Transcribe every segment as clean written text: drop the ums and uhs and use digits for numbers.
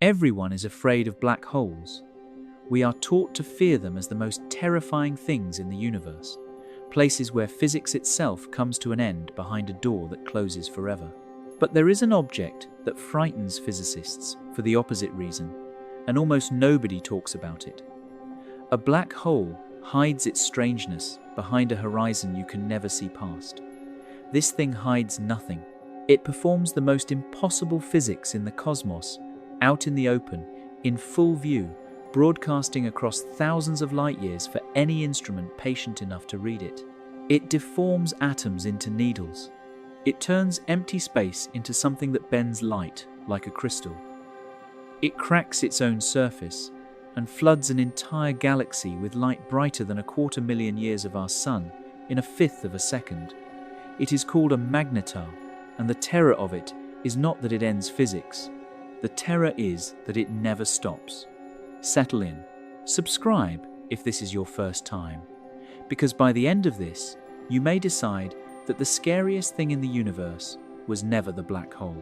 Everyone is afraid of black holes. We are taught to fear them as the most terrifying things in the universe, places where physics itself comes to an end behind a door that closes forever. But there is an object that frightens physicists for the opposite reason, and almost nobody talks about it. A black hole hides its strangeness behind a horizon you can never see past. This thing hides nothing. It performs the most impossible physics in the cosmos, out in the open, in full view, broadcasting across thousands of light years for any instrument patient enough to read it. It deforms atoms into needles. It turns empty space into something that bends light, like a crystal. It cracks its own surface and floods an entire galaxy with light brighter than 250,000 years of our sun in a fifth of a second. It is called a magnetar, and the terror of it is not that it ends physics. The terror is that it never stops. Settle in. Subscribe if this is your first time, because by the end of this, you may decide that the scariest thing in the universe was never the black hole.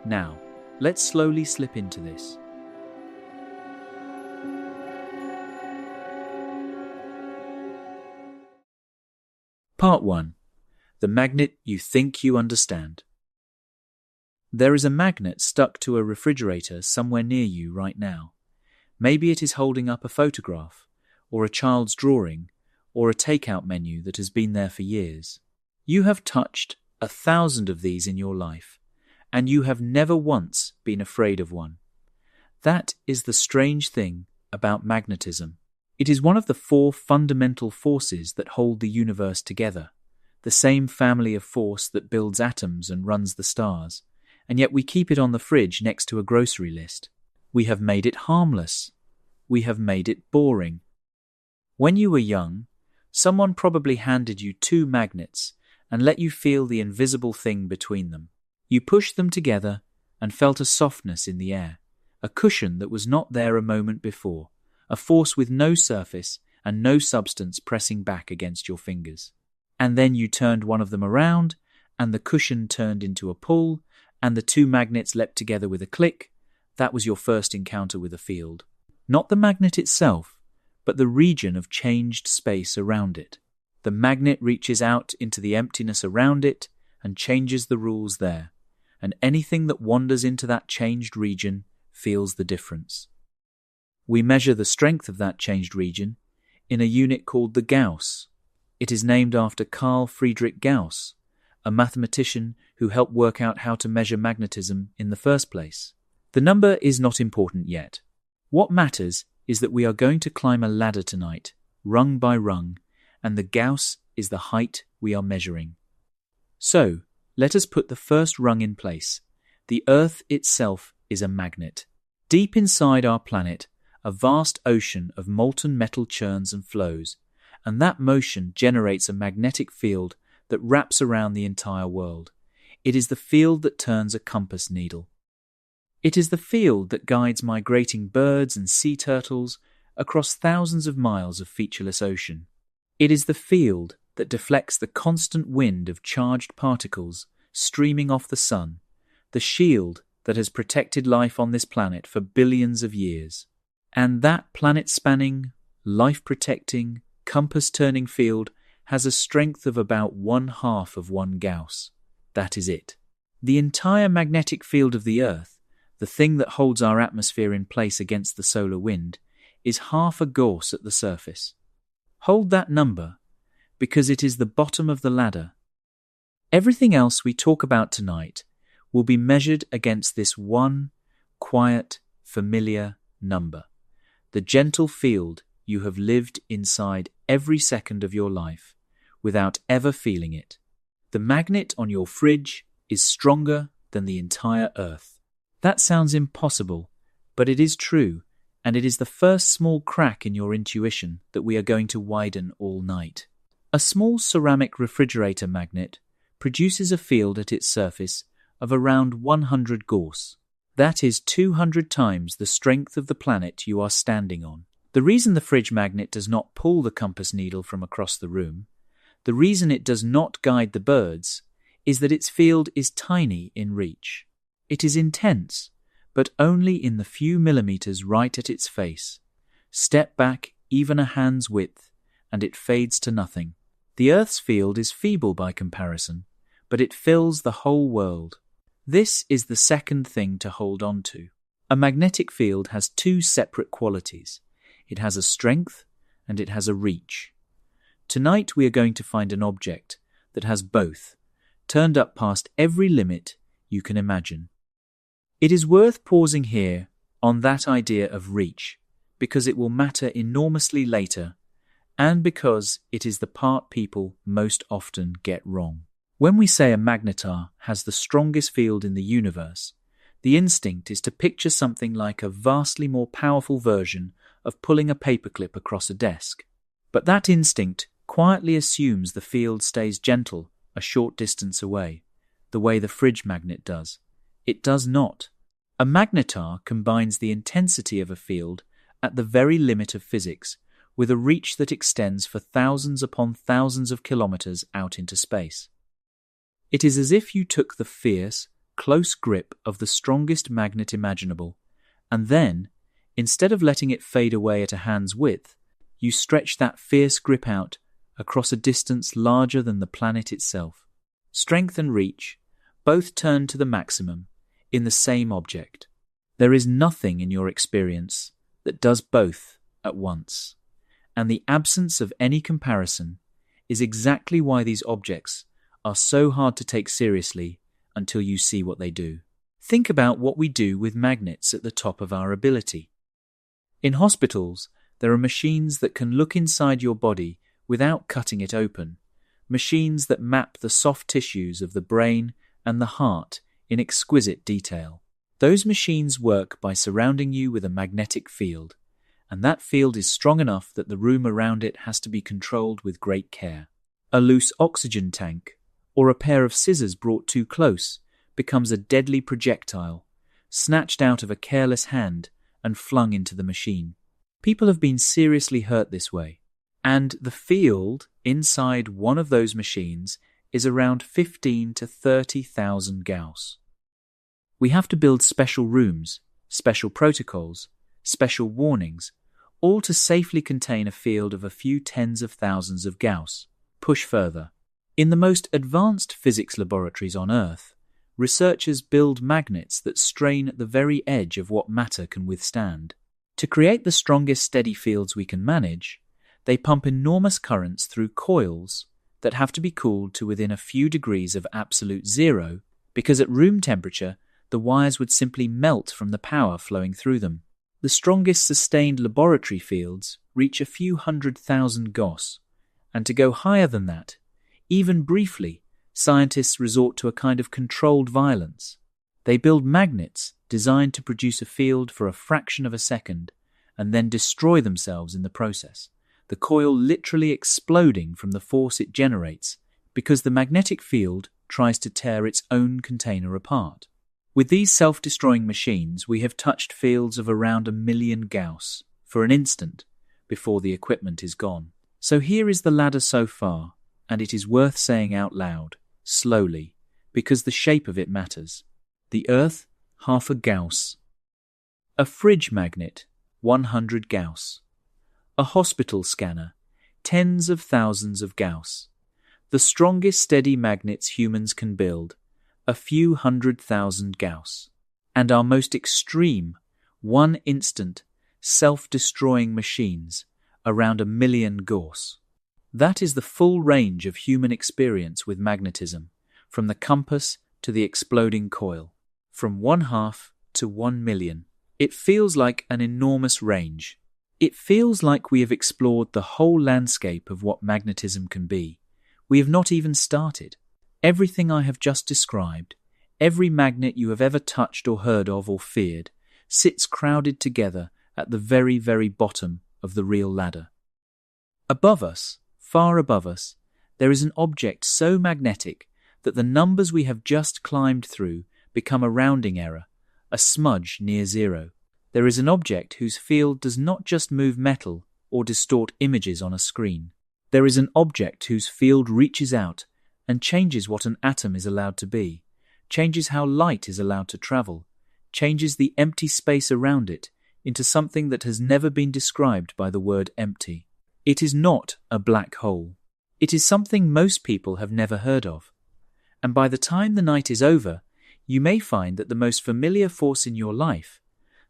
Now, let's slowly slip into this. Part 1. The magnet you think you understand. There is a magnet stuck to a refrigerator somewhere near you right now. Maybe it is holding up a photograph, or a child's drawing, or a takeout menu that has been there for years. You have touched 1,000 of these in your life, and you have never once been afraid of one. That is the strange thing about magnetism. It is one of the 4 fundamental forces that hold the universe together, the same family of force that builds atoms and runs the stars, and yet we keep it on the fridge next to a grocery list. We have made it harmless. We have made it boring. When you were young, someone probably handed you 2 magnets and let you feel the invisible thing between them. You pushed them together and felt a softness in the air, a cushion that was not there a moment before, a force with no surface and no substance pressing back against your fingers. And then you turned one of them around, and the cushion turned into a pull, and the 2 magnets leapt together with a click. That was your first encounter with a field. Not the magnet itself, but the region of changed space around it. The magnet reaches out into the emptiness around it and changes the rules there, and anything that wanders into that changed region feels the difference. We measure the strength of that changed region in a unit called the Gauss. It is named after Carl Friedrich Gauss, a mathematician who helped work out how to measure magnetism in the first place. The number is not important yet. What matters is that we are going to climb a ladder tonight, rung by rung, and the Gauss is the height we are measuring. So, let us put the first rung in place. The Earth itself is a magnet. Deep inside our planet, a vast ocean of molten metal churns and flows, and that motion generates a magnetic field that wraps around the entire world. It is the field that turns a compass needle. It is the field that guides migrating birds and sea turtles across thousands of miles of featureless ocean. It is the field that deflects the constant wind of charged particles streaming off the sun, the shield that has protected life on this planet for billions of years. And that planet-spanning, life-protecting, compass-turning field has a strength of about 1/2 of 1 Gauss. That is it. The entire magnetic field of the Earth, the thing that holds our atmosphere in place against the solar wind, is 1/2 a Gauss at the surface. Hold that number, because it is the bottom of the ladder. Everything else we talk about tonight will be measured against this one quiet, familiar number. The gentle field you have lived inside every second of your life without ever feeling it. The magnet on your fridge is stronger than the entire Earth. That sounds impossible, but it is true, and it is the first small crack in your intuition that we are going to widen all night. A small ceramic refrigerator magnet produces a field at its surface of around 100 Gauss. That is 200 times the strength of the planet you are standing on. The reason the fridge magnet does not pull the compass needle from across the room, the reason it does not guide the birds, is that its field is tiny in reach. It is intense, but only in the few millimeters right at its face. Step back even a hand's width, and it fades to nothing. The Earth's field is feeble by comparison, but it fills the whole world. This is the second thing to hold on to. A magnetic field has two separate qualities. It has a strength and it has a reach. Tonight we are going to find an object that has both, turned up past every limit you can imagine. It is worth pausing here on that idea of reach, because it will matter enormously later, and because it is the part people most often get wrong. When we say a magnetar has the strongest field in the universe, the instinct is to picture something like a vastly more powerful version of pulling a paperclip across a desk. But that instinct quietly assumes the field stays gentle a short distance away, the way the fridge magnet does. It does not. A magnetar combines the intensity of a field at the very limit of physics with a reach that extends for thousands upon thousands of kilometers out into space. It is as if you took the fierce, close grip of the strongest magnet imaginable, and then, instead of letting it fade away at a hand's width, you stretch that fierce grip out across a distance larger than the planet itself. Strength and reach both turn to the maximum in the same object. There is nothing in your experience that does both at once, and the absence of any comparison is exactly why these objects are so hard to take seriously until you see what they do. Think about what we do with magnets at the top of our ability. In hospitals, there are machines that can look inside your body without cutting it open, machines that map the soft tissues of the brain and the heart in exquisite detail. Those machines work by surrounding you with a magnetic field, and that field is strong enough that the room around it has to be controlled with great care. A loose oxygen tank, or a pair of scissors brought too close, becomes a deadly projectile, snatched out of a careless hand and flung into the machine. People have been seriously hurt this way, and the field inside one of those machines is around 15 to 30,000 Gauss. We have to build special rooms, special protocols, special warnings, all to safely contain a field of a few tens of thousands of Gauss. Push further. In the most advanced physics laboratories on Earth, researchers build magnets that strain at the very edge of what matter can withstand. To create the strongest steady fields we can manage, they pump enormous currents through coils that have to be cooled to within a few degrees of absolute zero, because at room temperature, the wires would simply melt from the power flowing through them. The strongest sustained laboratory fields reach a few 100,000 Gauss, and to go higher than that, even briefly, scientists resort to a kind of controlled violence. They build magnets designed to produce a field for a fraction of a second and then destroy themselves in the process, the coil literally exploding from the force it generates because the magnetic field tries to tear its own container apart. With these self-destroying machines, we have touched fields of around 1 million Gauss for an instant before the equipment is gone. So here is the ladder so far, and it is worth saying out loud, slowly, because the shape of it matters. The Earth, 0.5 Gauss. A fridge magnet, 100 Gauss. A hospital scanner, tens of thousands of Gauss. The strongest steady magnets humans can build, a few 100,000 Gauss. And our most extreme, one-instant, self-destroying machines, around 1 million Gauss. That is the full range of human experience with magnetism, from the compass to the exploding coil, from 1/2 to 1 million. It feels like an enormous range. It feels like we have explored the whole landscape of what magnetism can be. We have not even started. Everything I have just described, every magnet you have ever touched or heard of or feared, sits crowded together at the very, very bottom of the real ladder. Above us, far above us, there is an object so magnetic that the numbers we have just climbed through become a rounding error, a smudge near zero. There is an object whose field does not just move metal or distort images on a screen. There is an object whose field reaches out and changes what an atom is allowed to be, changes how light is allowed to travel, changes the empty space around it into something that has never been described by the word empty. It is not a black hole. It is something most people have never heard of. And by the time the night is over, you may find that the most familiar force in your life,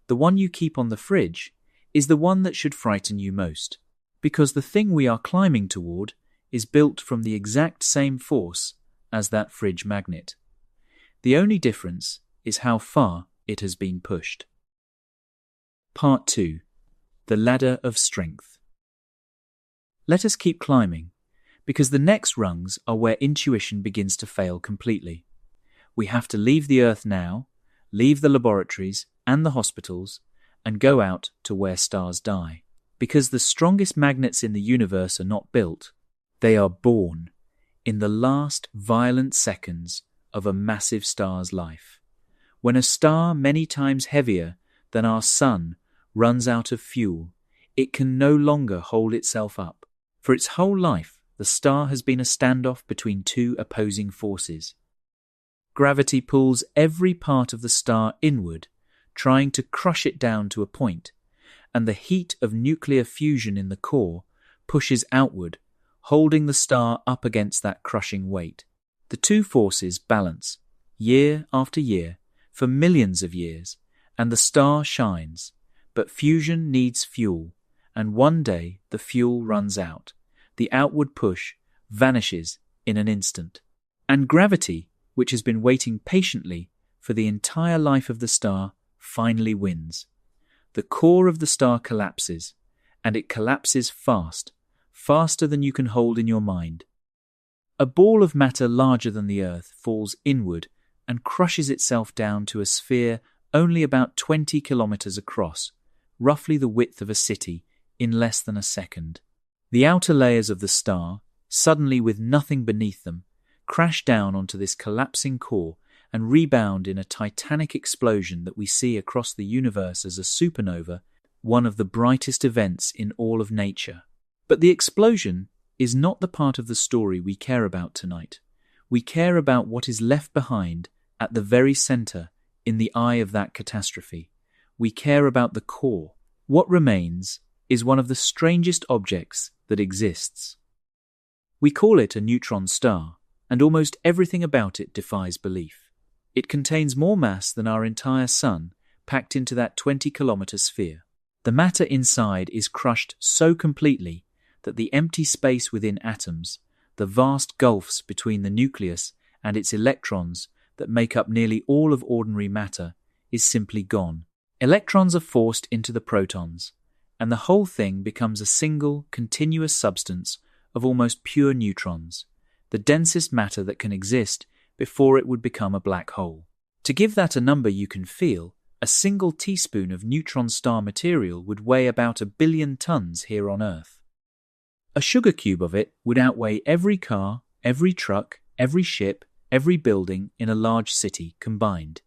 the one you keep on the fridge, is the one that should frighten you most. Because the thing we are climbing toward is built from the exact same force as that fridge magnet. The only difference is how far it has been pushed. Part 2. The Ladder of Strength. Let us keep climbing, because the next rungs are where intuition begins to fail completely. We have to leave the Earth now, leave the laboratories and the hospitals, and go out to where stars die. Because the strongest magnets in the universe are not built, they are born in the last violent seconds of a massive star's life. When a star many times heavier than our Sun runs out of fuel, it can no longer hold itself up. For its whole life, the star has been a standoff between two opposing forces. Gravity pulls every part of the star inward, trying to crush it down to a point, and the heat of nuclear fusion in the core pushes outward, holding the star up against that crushing weight. The two forces balance, year after year, for millions of years, and the star shines. But fusion needs fuel, and one day the fuel runs out. The outward push vanishes in an instant. And gravity, which has been waiting patiently for the entire life of the star, finally wins. The core of the star collapses, and it collapses fast, faster than you can hold in your mind. A ball of matter larger than the Earth falls inward and crushes itself down to a sphere only about 20 kilometers across, roughly the width of a city, in less than a second. The outer layers of the star, suddenly with nothing beneath them, crash down onto this collapsing core and rebound in a titanic explosion that we see across the universe as a supernova, one of the brightest events in all of nature. But the explosion is not the part of the story we care about tonight. We care about what is left behind at the very center in the eye of that catastrophe. We care about the core. What remains is one of the strangest objects that exists. We call it a neutron star, and almost everything about it defies belief. It contains more mass than our entire Sun, packed into that 20-kilometer sphere. The matter inside is crushed so completely that the empty space within atoms, the vast gulfs between the nucleus and its electrons that make up nearly all of ordinary matter, is simply gone. Electrons are forced into the protons, and the whole thing becomes a single, continuous substance of almost pure neutrons, the densest matter that can exist before it would become a black hole. To give that a number you can feel, a single teaspoon of neutron star material would weigh about 1 billion tons here on Earth. A sugar cube of it would outweigh every car, every truck, every ship, every building in a large city combined.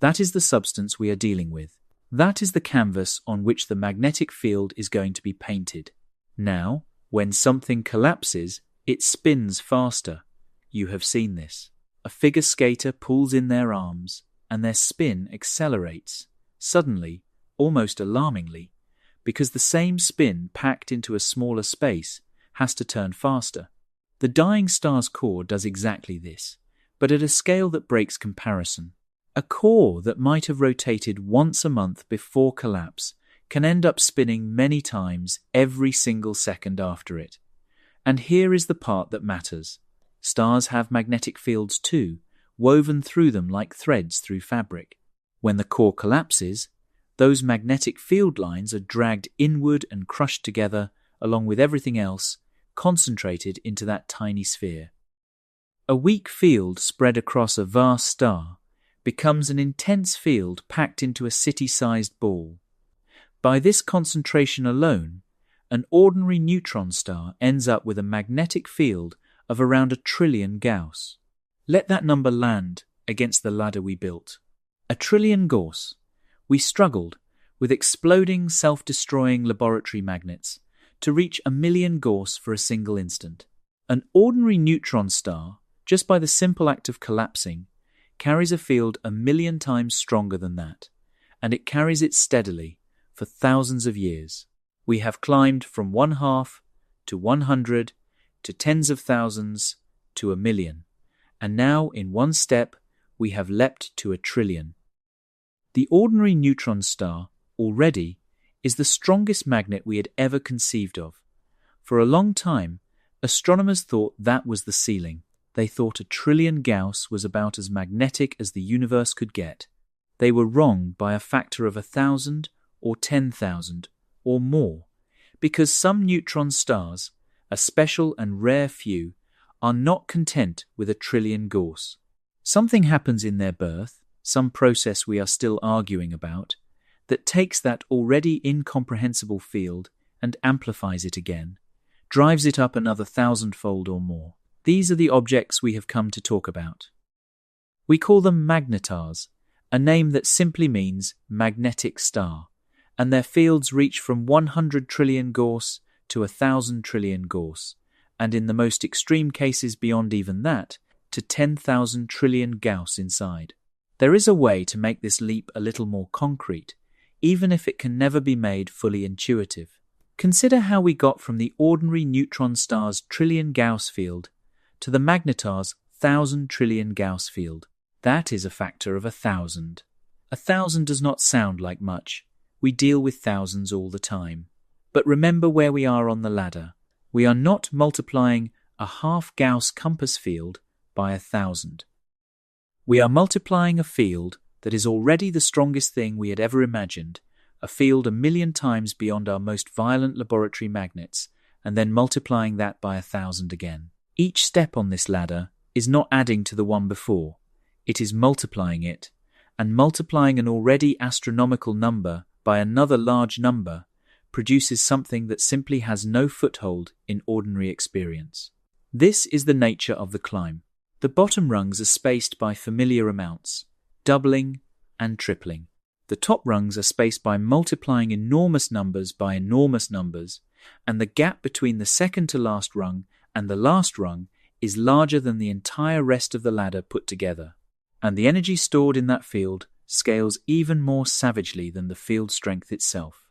That is the substance we are dealing with. That is the canvas on which the magnetic field is going to be painted. Now, when something collapses, it spins faster. You have seen this. A figure skater pulls in their arms, and their spin accelerates, suddenly, almost alarmingly, because the same spin packed into a smaller space has to turn faster. The dying star's core does exactly this, but at a scale that breaks comparison. A core that might have rotated once a month before collapse can end up spinning many times every single second after it. And here is the part that matters. Stars have magnetic fields too, woven through them like threads through fabric. When the core collapses, those magnetic field lines are dragged inward and crushed together, along with everything else, concentrated into that tiny sphere. A weak field spread across a vast star becomes an intense field packed into a city-sized ball. By this concentration alone, an ordinary neutron star ends up with a magnetic field of around 1 trillion Gauss. Let that number land against the ladder we built. 1 trillion Gauss. We struggled with exploding, self-destroying laboratory magnets to reach 1 million Gauss for a single instant. An ordinary neutron star, just by the simple act of collapsing, carries a field 1,000,000 times stronger than that, and it carries it steadily for thousands of years. We have climbed from 1/2 to 100 to tens of thousands to 1,000,000, and now in one step we have leapt to 1,000,000,000,000. The ordinary neutron star already is the strongest magnet we had ever conceived of. For a long time, astronomers thought that was the ceiling. They thought 1,000,000,000,000 Gauss was about as magnetic as the universe could get. They were wrong by a factor of 1,000 or 10,000 or more, because some neutron stars, a special and rare few, are not content with 1,000,000,000 Gauss. Something happens in their birth, some process we are still arguing about, that takes that already incomprehensible field and amplifies it again, drives it up another 1,000-fold or more. These are the objects we have come to talk about. We call them magnetars, a name that simply means magnetic star, and their fields reach from 100 trillion Gauss to 1,000 trillion Gauss, and in the most extreme cases beyond even that, to 10,000 trillion Gauss inside. There is a way to make this leap a little more concrete, even if it can never be made fully intuitive. Consider how we got from the ordinary neutron star's trillion Gauss field to the magnetar's 1,000 trillion Gauss field. That is a factor of 1,000. 1,000 does not sound like much. We deal with thousands all the time. But remember where we are on the ladder. We are not multiplying a half Gauss compass field by 1,000. We are multiplying a field that is already the strongest thing we had ever imagined, a field 1,000,000 times beyond our most violent laboratory magnets, and then multiplying that by 1,000 again. Each step on this ladder is not adding to the one before. It is multiplying it, and multiplying an already astronomical number by another large number produces something that simply has no foothold in ordinary experience. This is the nature of the climb. The bottom rungs are spaced by familiar amounts, doubling and tripling. The top rungs are spaced by multiplying enormous numbers by enormous numbers, and the gap between the second to last rung and the last rung is larger than the entire rest of the ladder put together. And the energy stored in that field scales even more savagely than the field strength itself.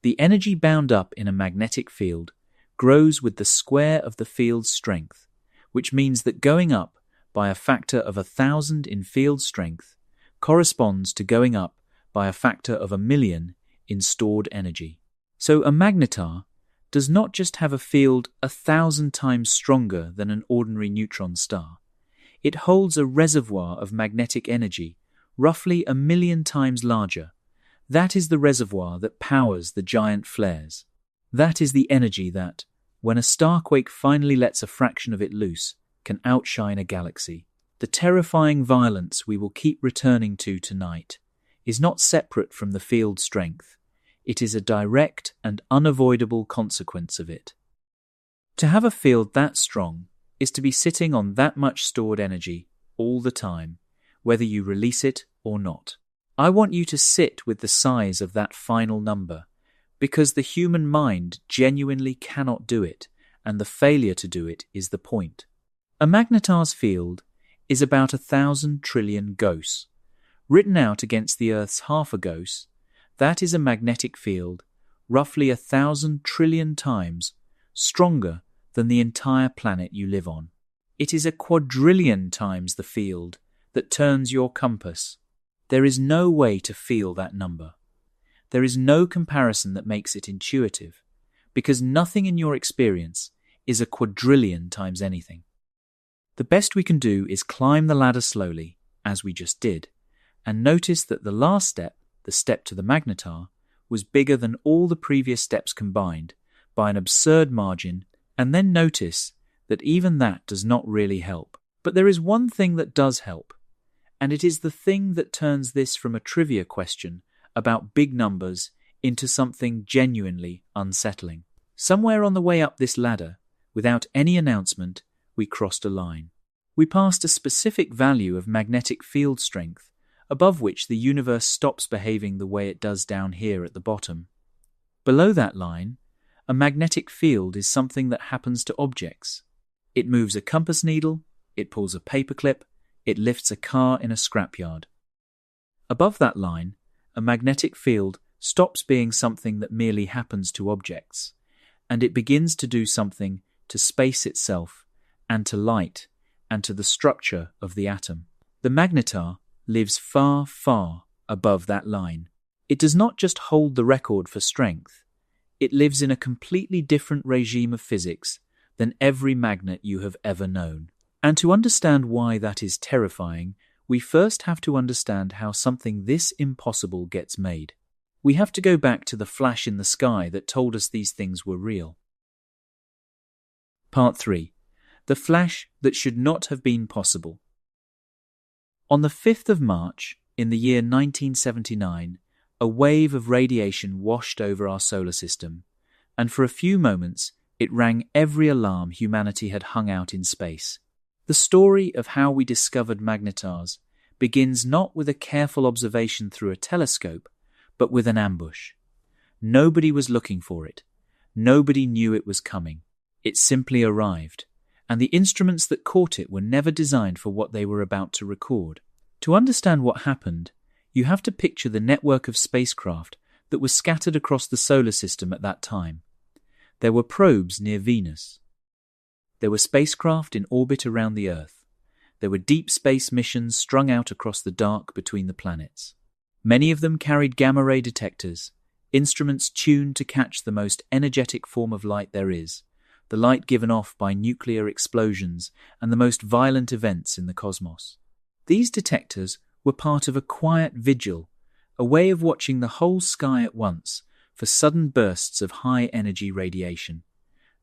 The energy bound up in a magnetic field grows with the square of the field's strength, which means that going up by a factor of 1,000 in field strength corresponds to going up by a factor of 1,000,000 in stored energy. So a magnetar does not just have a field 1,000 times stronger than an ordinary neutron star. It holds a reservoir of magnetic energy roughly 1,000,000 times larger. That is the reservoir that powers the giant flares. That is the energy that, when a starquake finally lets a fraction of it loose, can outshine a galaxy. The terrifying violence we will keep returning to tonight is not separate from the field strength. It is a direct and unavoidable consequence of it. To have a field that strong is to be sitting on that much stored energy all the time, whether you release it or not. I want you to sit with the size of that final number, because the human mind genuinely cannot do it, and the failure to do it is the point. A magnetar's field is about 1,000 trillion Gauss. Written out against the Earth's half a Gauss, that is a magnetic field roughly 1,000 trillion times stronger than the entire planet you live on. It is a quadrillion times the field that turns your compass. There is no way to feel that number. There is no comparison that makes it intuitive, because nothing in your experience is a quadrillion times anything. The best we can do is climb the ladder slowly, as we just did, and notice that the last step, the step to the magnetar, was bigger than all the previous steps combined by an absurd margin, and then notice that even that does not really help. But there is one thing that does help, and it is the thing that turns this from a trivia question about big numbers into something genuinely unsettling. Somewhere on the way up this ladder, without any announcement, we crossed a line. We passed a specific value of magnetic field strength, above which the universe stops behaving the way it does down here at the bottom. Below that line, a magnetic field is something that happens to objects. It moves a compass needle, it pulls a paperclip, it lifts a car in a scrapyard. Above that line, a magnetic field stops being something that merely happens to objects, and it begins to do something to space itself, and to light, and to the structure of the atom. The magnetar lives far, far above that line. It does not just hold the record for strength, it lives in a completely different regime of physics than every magnet you have ever known. And to understand why that is terrifying, we first have to understand how something this impossible gets made. We have to go back to the flash in the sky that told us these things were real. Part 3. The flash that should not have been possible. On the 5th of March, in the year 1979, a wave of radiation washed over our solar system, and for a few moments it rang every alarm humanity had hung out in space. The story of how we discovered magnetars begins not with a careful observation through a telescope, but with an ambush. Nobody was looking for it. Nobody knew it was coming. It simply arrived, and the instruments that caught it were never designed for what they were about to record. To understand what happened, you have to picture the network of spacecraft that was scattered across the solar system at that time. There were probes near Venus. There were spacecraft in orbit around the Earth. There were deep space missions strung out across the dark between the planets. Many of them carried gamma-ray detectors, instruments tuned to catch the most energetic form of light there is, the light given off by nuclear explosions and the most violent events in the cosmos. These detectors were part of a quiet vigil, a way of watching the whole sky at once for sudden bursts of high-energy radiation.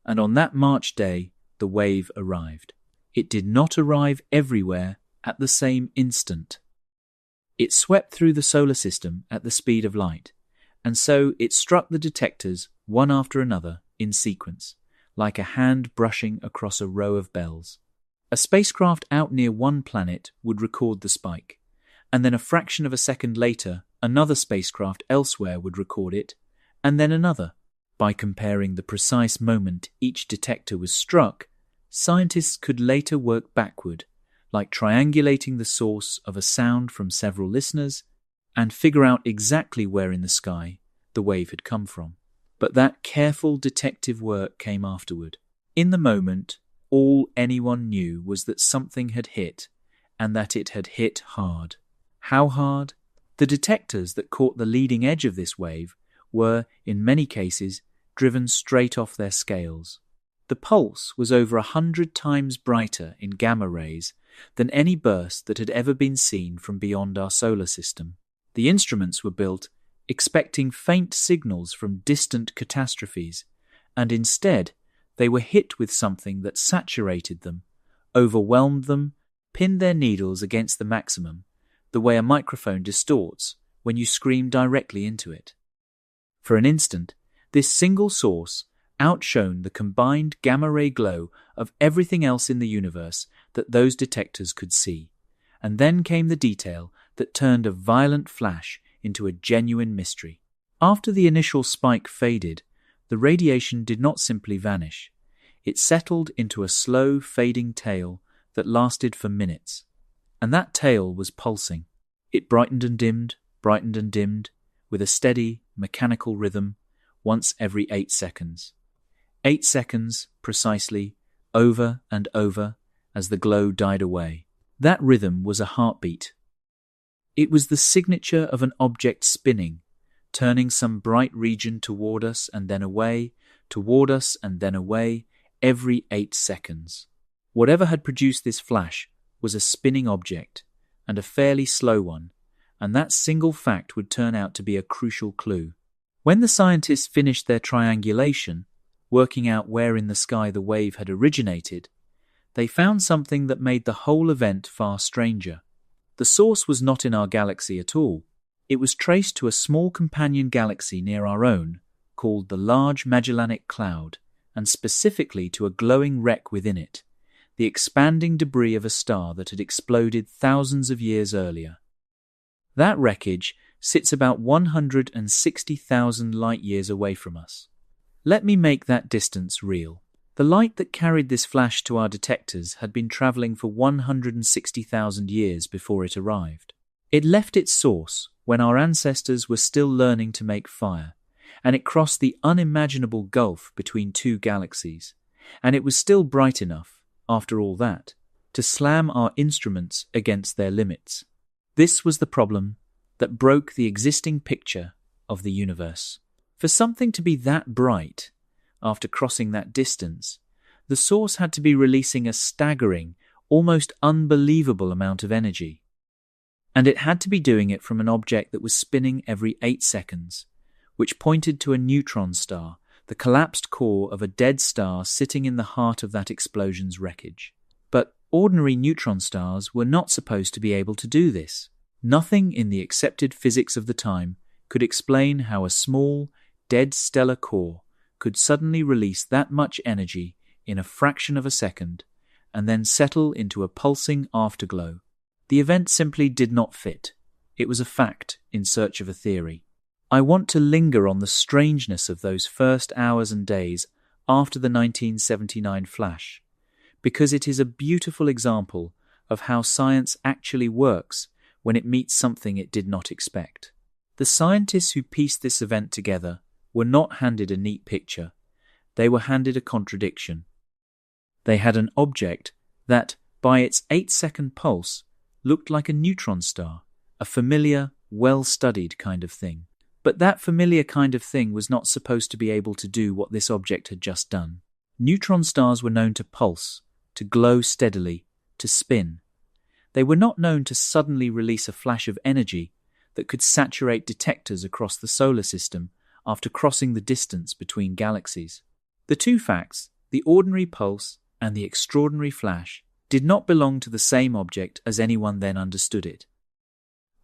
And on that March day, the wave arrived. It did not arrive everywhere at the same instant. It swept through the solar system at the speed of light, and so it struck the detectors one after another in sequence, like a hand brushing across a row of bells. A spacecraft out near one planet would record the spike, and then a fraction of a second later, another spacecraft elsewhere would record it, and then another. By comparing the precise moment each detector was struck, scientists could later work backward, like triangulating the source of a sound from several listeners, and figure out exactly where in the sky the wave had come from. But that careful detective work came afterward. In the moment, all anyone knew was that something had hit, and that it had hit hard. How hard? The detectors that caught the leading edge of this wave were, in many cases, driven straight off their scales. The pulse was over 100 times brighter in gamma rays than any burst that had ever been seen from beyond our solar system. The instruments were built expecting faint signals from distant catastrophes, and instead they were hit with something that saturated them, overwhelmed them, pinned their needles against the maximum, the way a microphone distorts when you scream directly into it. For an instant, this single source outshone the combined gamma-ray glow of everything else in the universe that those detectors could see, and then came the detail that turned a violent flash into a genuine mystery. After the initial spike faded, the radiation did not simply vanish. It settled into a slow, fading tail that lasted for minutes, and that tail was pulsing. It brightened and dimmed, with a steady, mechanical rhythm, once every 8 seconds. 8 seconds, precisely, over and over, as the glow died away. That rhythm was a heartbeat. It was the signature of an object spinning, turning some bright region toward us and then away, toward us and then away, every 8 seconds. Whatever had produced this flash was a spinning object, and a fairly slow one, and that single fact would turn out to be a crucial clue. When the scientists finished their triangulation, working out where in the sky the wave had originated, they found something that made the whole event far stranger. The source was not in our galaxy at all. It was traced to a small companion galaxy near our own, called the Large Magellanic Cloud, and specifically to a glowing wreck within it, the expanding debris of a star that had exploded thousands of years earlier. That wreckage sits about 160,000 light-years away from us. Let me make that distance real. The light that carried this flash to our detectors had been traveling for 160,000 years before it arrived. It left its source when our ancestors were still learning to make fire, and it crossed the unimaginable gulf between two galaxies, and it was still bright enough, after all that, to slam our instruments against their limits. This was the problem that broke the existing picture of the universe. For something to be that bright, after crossing that distance, the source had to be releasing a staggering, almost unbelievable amount of energy. And it had to be doing it from an object that was spinning every 8 seconds, which pointed to a neutron star, the collapsed core of a dead star sitting in the heart of that explosion's wreckage. But ordinary neutron stars were not supposed to be able to do this. Nothing in the accepted physics of the time could explain how a small, dead stellar core could suddenly release that much energy in a fraction of a second and then settle into a pulsing afterglow. The event simply did not fit. It was a fact in search of a theory. I want to linger on the strangeness of those first hours and days after the 1979 flash, because it is a beautiful example of how science actually works when it meets something it did not expect. The scientists who pieced this event together were not handed a neat picture. They were handed a contradiction. They had an object that, by its 8-second pulse, looked like a neutron star, a familiar, well-studied kind of thing. But that familiar kind of thing was not supposed to be able to do what this object had just done. Neutron stars were known to pulse, to glow steadily, to spin. They were not known to suddenly release a flash of energy that could saturate detectors across the solar system after crossing the distance between galaxies. The two facts, the ordinary pulse and the extraordinary flash, did not belong to the same object as anyone then understood it.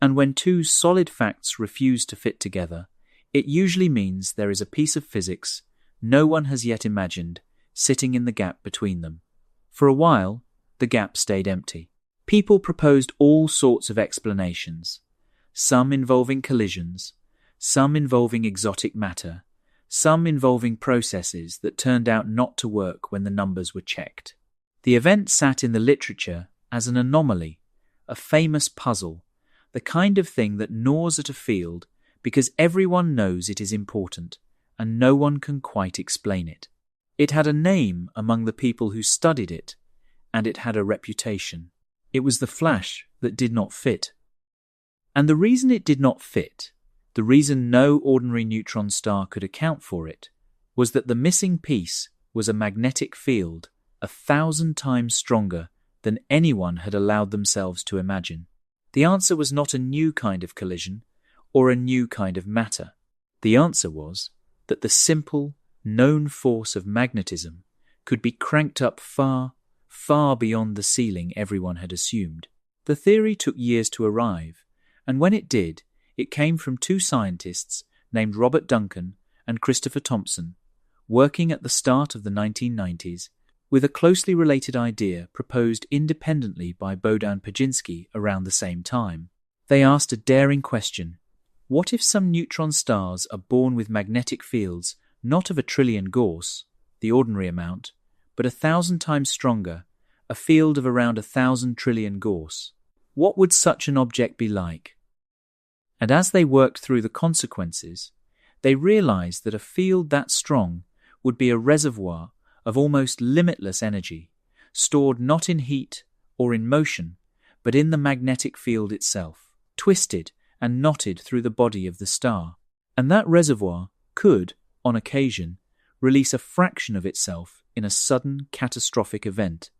And when two solid facts refuse to fit together, it usually means there is a piece of physics no one has yet imagined sitting in the gap between them. For a while, the gap stayed empty. People proposed all sorts of explanations, some involving collisions, some involving exotic matter, some involving processes that turned out not to work when the numbers were checked. The event sat in the literature as an anomaly, a famous puzzle, the kind of thing that gnaws at a field because everyone knows it is important and no one can quite explain it. It had a name among the people who studied it, and it had a reputation. It was the flash that did not fit. And the reason it did not fit, the reason no ordinary neutron star could account for it, was that the missing piece was a magnetic field 1,000 times stronger than anyone had allowed themselves to imagine. The answer was not a new kind of collision or a new kind of matter. The answer was that the simple, known force of magnetism could be cranked up far, far beyond the ceiling everyone had assumed. The theory took years to arrive, and when it did, it came from two scientists named Robert Duncan and Christopher Thompson, working at the start of the 1990s with a closely related idea proposed independently by Bohdan Pajinsky around the same time. They asked a daring question: what if some neutron stars are born with magnetic fields not of 1 trillion Gauss, the ordinary amount, but 1,000 times stronger, a field of around 1,000 trillion Gauss? What would such an object be like? And as they worked through the consequences, they realized that a field that strong would be a reservoir of almost limitless energy, stored not in heat or in motion, but in the magnetic field itself, twisted and knotted through the body of the star. And that reservoir could, on occasion, release a fraction of itself in a sudden catastrophic event,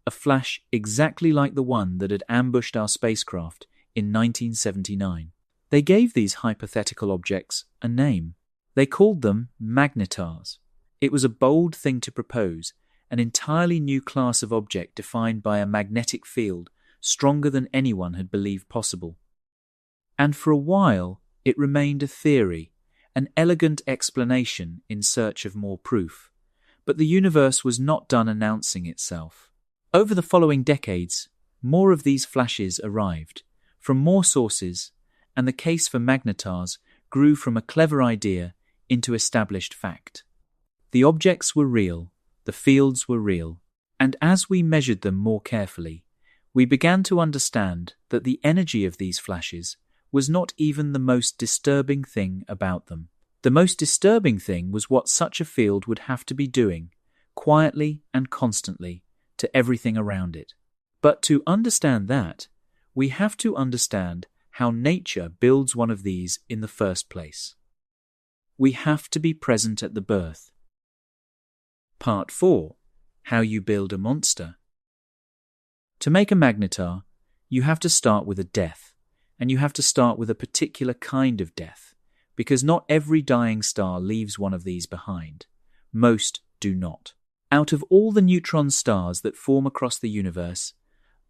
a flash exactly like the one that had ambushed our spacecraft in 1979. They gave these hypothetical objects a name. They called them magnetars. It was a bold thing to propose, an entirely new class of object defined by a magnetic field stronger than anyone had believed possible. And for a while, it remained a theory, an elegant explanation in search of more proof. But the universe was not done announcing itself. Over the following decades, more of these flashes arrived, from more sources, and the case for magnetars grew from a clever idea into established fact. The objects were real, The fields were real, and as we measured them more carefully, we began to understand that the energy of these flashes was not even the most disturbing thing about them. The most disturbing thing was what such a field would have to be doing, quietly and constantly, to everything around it. But to understand that, we have to understand how nature builds one of these in the first place. We have to be present at the birth. Part 4. How you build a monster. To make a magnetar, you have to start with a death, and you have to start with a particular kind of death, because not every dying star leaves one of these behind. Most do not. Out of all the neutron stars that form across the universe,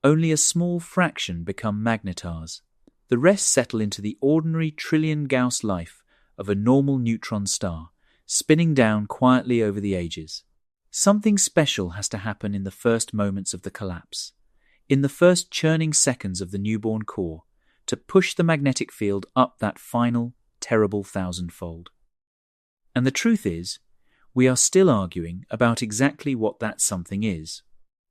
only a small fraction become magnetars. The rest settle into the ordinary trillion Gauss life of a normal neutron star, spinning down quietly over the ages. Something special has to happen in the first moments of the collapse, in the first churning seconds of the newborn core, to push the magnetic field up that final, terrible thousandfold. And the truth is, we are still arguing about exactly what that something is.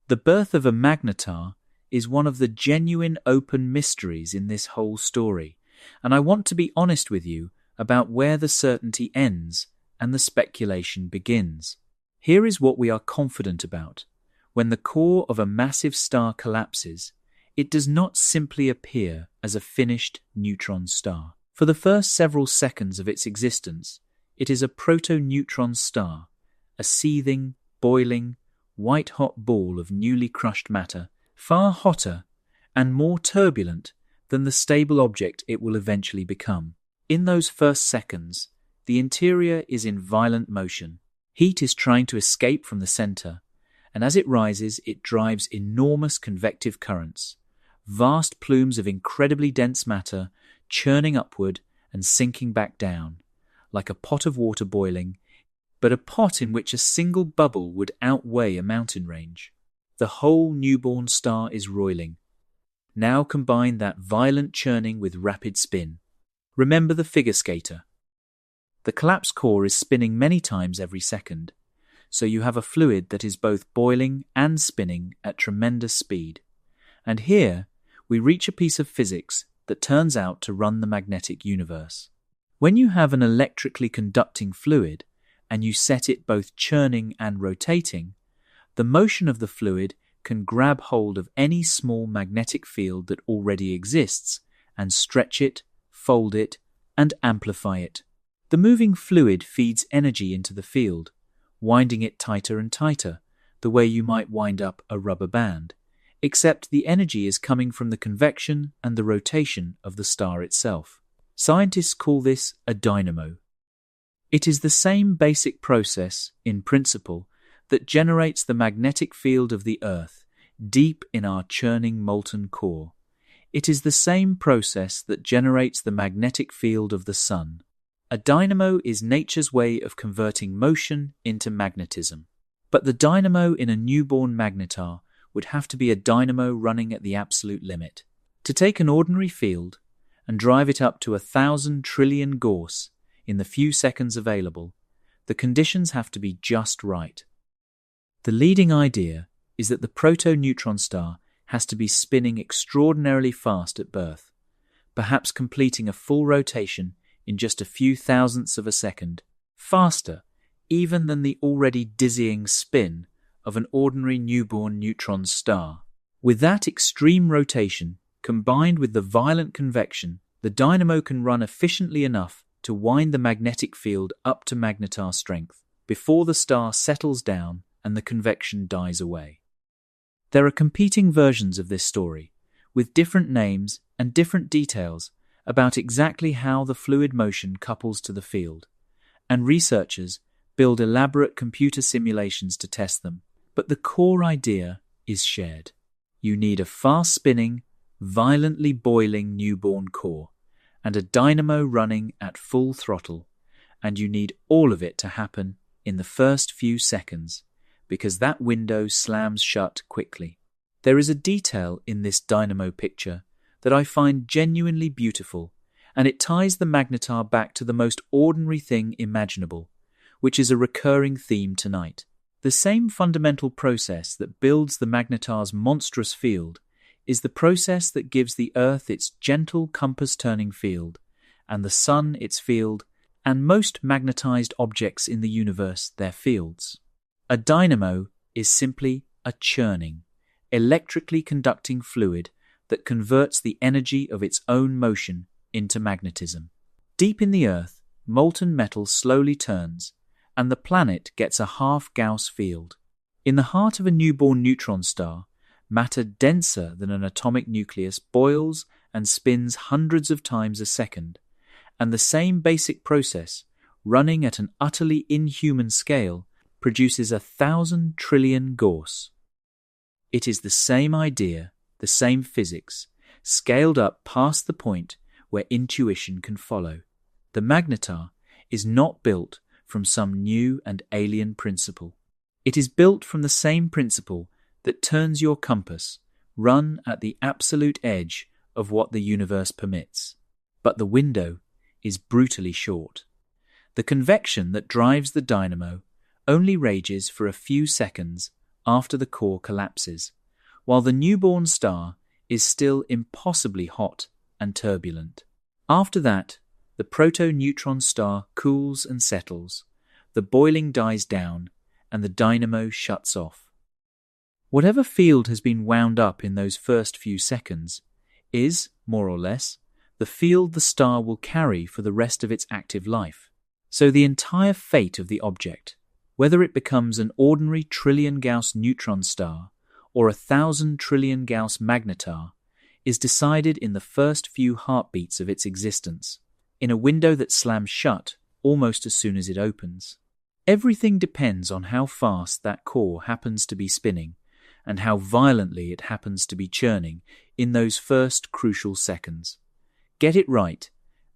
The birth of a magnetar is one of the genuine open mysteries in this whole story, and I want to be honest with you about where the certainty ends and the speculation begins. Here is what we are confident about. When the core of a massive star collapses, it does not simply appear as a finished neutron star. For the first several seconds of its existence, it is a proto-neutron star, a seething, boiling, white-hot ball of newly crushed matter, far hotter and more turbulent than the stable object it will eventually become. In those first seconds, the interior is in violent motion. Heat is trying to escape from the center, and as it rises, it drives enormous convective currents, vast plumes of incredibly dense matter churning upward and sinking back down, like a pot of water boiling, but a pot in which a single bubble would outweigh a mountain range. The whole newborn star is roiling. Now combine that violent churning with rapid spin. Remember the figure skater. The collapsed core is spinning many times every second, so you have a fluid that is both boiling and spinning at tremendous speed. And here, we reach a piece of physics that turns out to run the magnetic universe. When you have an electrically conducting fluid, and you set it both churning and rotating, the motion of the fluid can grab hold of any small magnetic field that already exists and stretch it, fold it, and amplify it. The moving fluid feeds energy into the field, winding it tighter and tighter, the way you might wind up a rubber band, except the energy is coming from the convection and the rotation of the star itself. Scientists call this a dynamo. It is the same basic process, in principle, that generates the magnetic field of the Earth deep in our churning molten core. It is the same process that generates the magnetic field of the Sun. A dynamo is nature's way of converting motion into magnetism. But the dynamo in a newborn magnetar would have to be a dynamo running at the absolute limit. To take an ordinary field and drive it up to 1,000 trillion Gauss in the few seconds available, the conditions have to be just right. The leading idea is that the proto-neutron star has to be spinning extraordinarily fast at birth, perhaps completing a full rotation in just a few thousandths of a second, faster even than the already dizzying spin of an ordinary newborn neutron star. With that extreme rotation, combined with the violent convection, the dynamo can run efficiently enough to wind the magnetic field up to magnetar strength before the star settles down and the convection dies away. There are competing versions of this story, with different names and different details about exactly how the fluid motion couples to the field, and researchers build elaborate computer simulations to test them. But the core idea is shared. You need a fast-spinning, violently boiling newborn core, and a dynamo running at full throttle, and you need all of it to happen in the first few seconds, because that window slams shut quickly. There is a detail in this dynamo picture that I find genuinely beautiful, and it ties the magnetar back to the most ordinary thing imaginable, which is a recurring theme tonight. The same fundamental process that builds the magnetar's monstrous field is the process that gives the Earth its gentle compass-turning field, and the Sun its field, and most magnetized objects in the universe their fields. A dynamo is simply a churning, electrically conducting fluid that converts the energy of its own motion into magnetism. Deep in the Earth, molten metal slowly turns, and the planet gets a half-Gauss field. In the heart of a newborn neutron star, matter denser than an atomic nucleus boils and spins hundreds of times a second, and the same basic process, running at an utterly inhuman scale, produces 1,000 trillion Gauss. It is the same idea, the same physics, scaled up past the point where intuition can follow. The magnetar is not built from some new and alien principle. It is built from the same principle that turns your compass, run at the absolute edge of what the universe permits. But the window is brutally short. The convection that drives the dynamo only rages for a few seconds after the core collapses, while the newborn star is still impossibly hot and turbulent. After that, the proto-neutron star cools and settles, the boiling dies down, and the dynamo shuts off. Whatever field has been wound up in those first few seconds is, more or less, the field the star will carry for the rest of its active life. So the entire fate of the object, whether it becomes an ordinary trillion Gauss neutron star or 1,000 trillion Gauss magnetar, is decided in the first few heartbeats of its existence, in a window that slams shut almost as soon as it opens. Everything depends on how fast that core happens to be spinning and how violently it happens to be churning in those first crucial seconds. Get it right,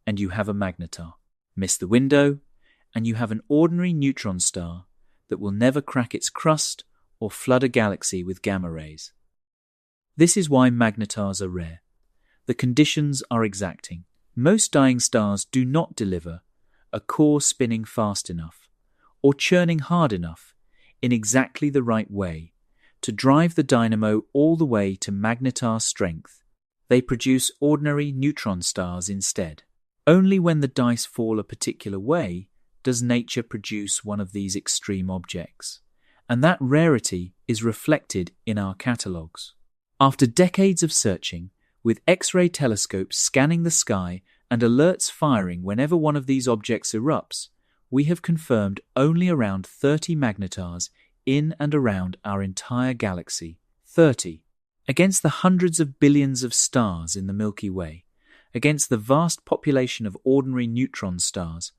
and you have a magnetar. Miss the window, and you have an ordinary neutron star that will never crack its crust or flood a galaxy with gamma rays. This is why magnetars are rare. The conditions are exacting. Most dying stars do not deliver a core spinning fast enough or churning hard enough in exactly the right way to drive the dynamo all the way to magnetar strength. They produce ordinary neutron stars instead. Only when the dice fall a particular way does nature produce one of these extreme objects, and that rarity is reflected in our catalogues. After decades of searching, with X-ray telescopes scanning the sky and alerts firing whenever one of these objects erupts, we have confirmed only around 30 magnetars in and around our entire galaxy. 30. Against the hundreds of billions of stars in the Milky Way, against the vast population of ordinary neutron stars,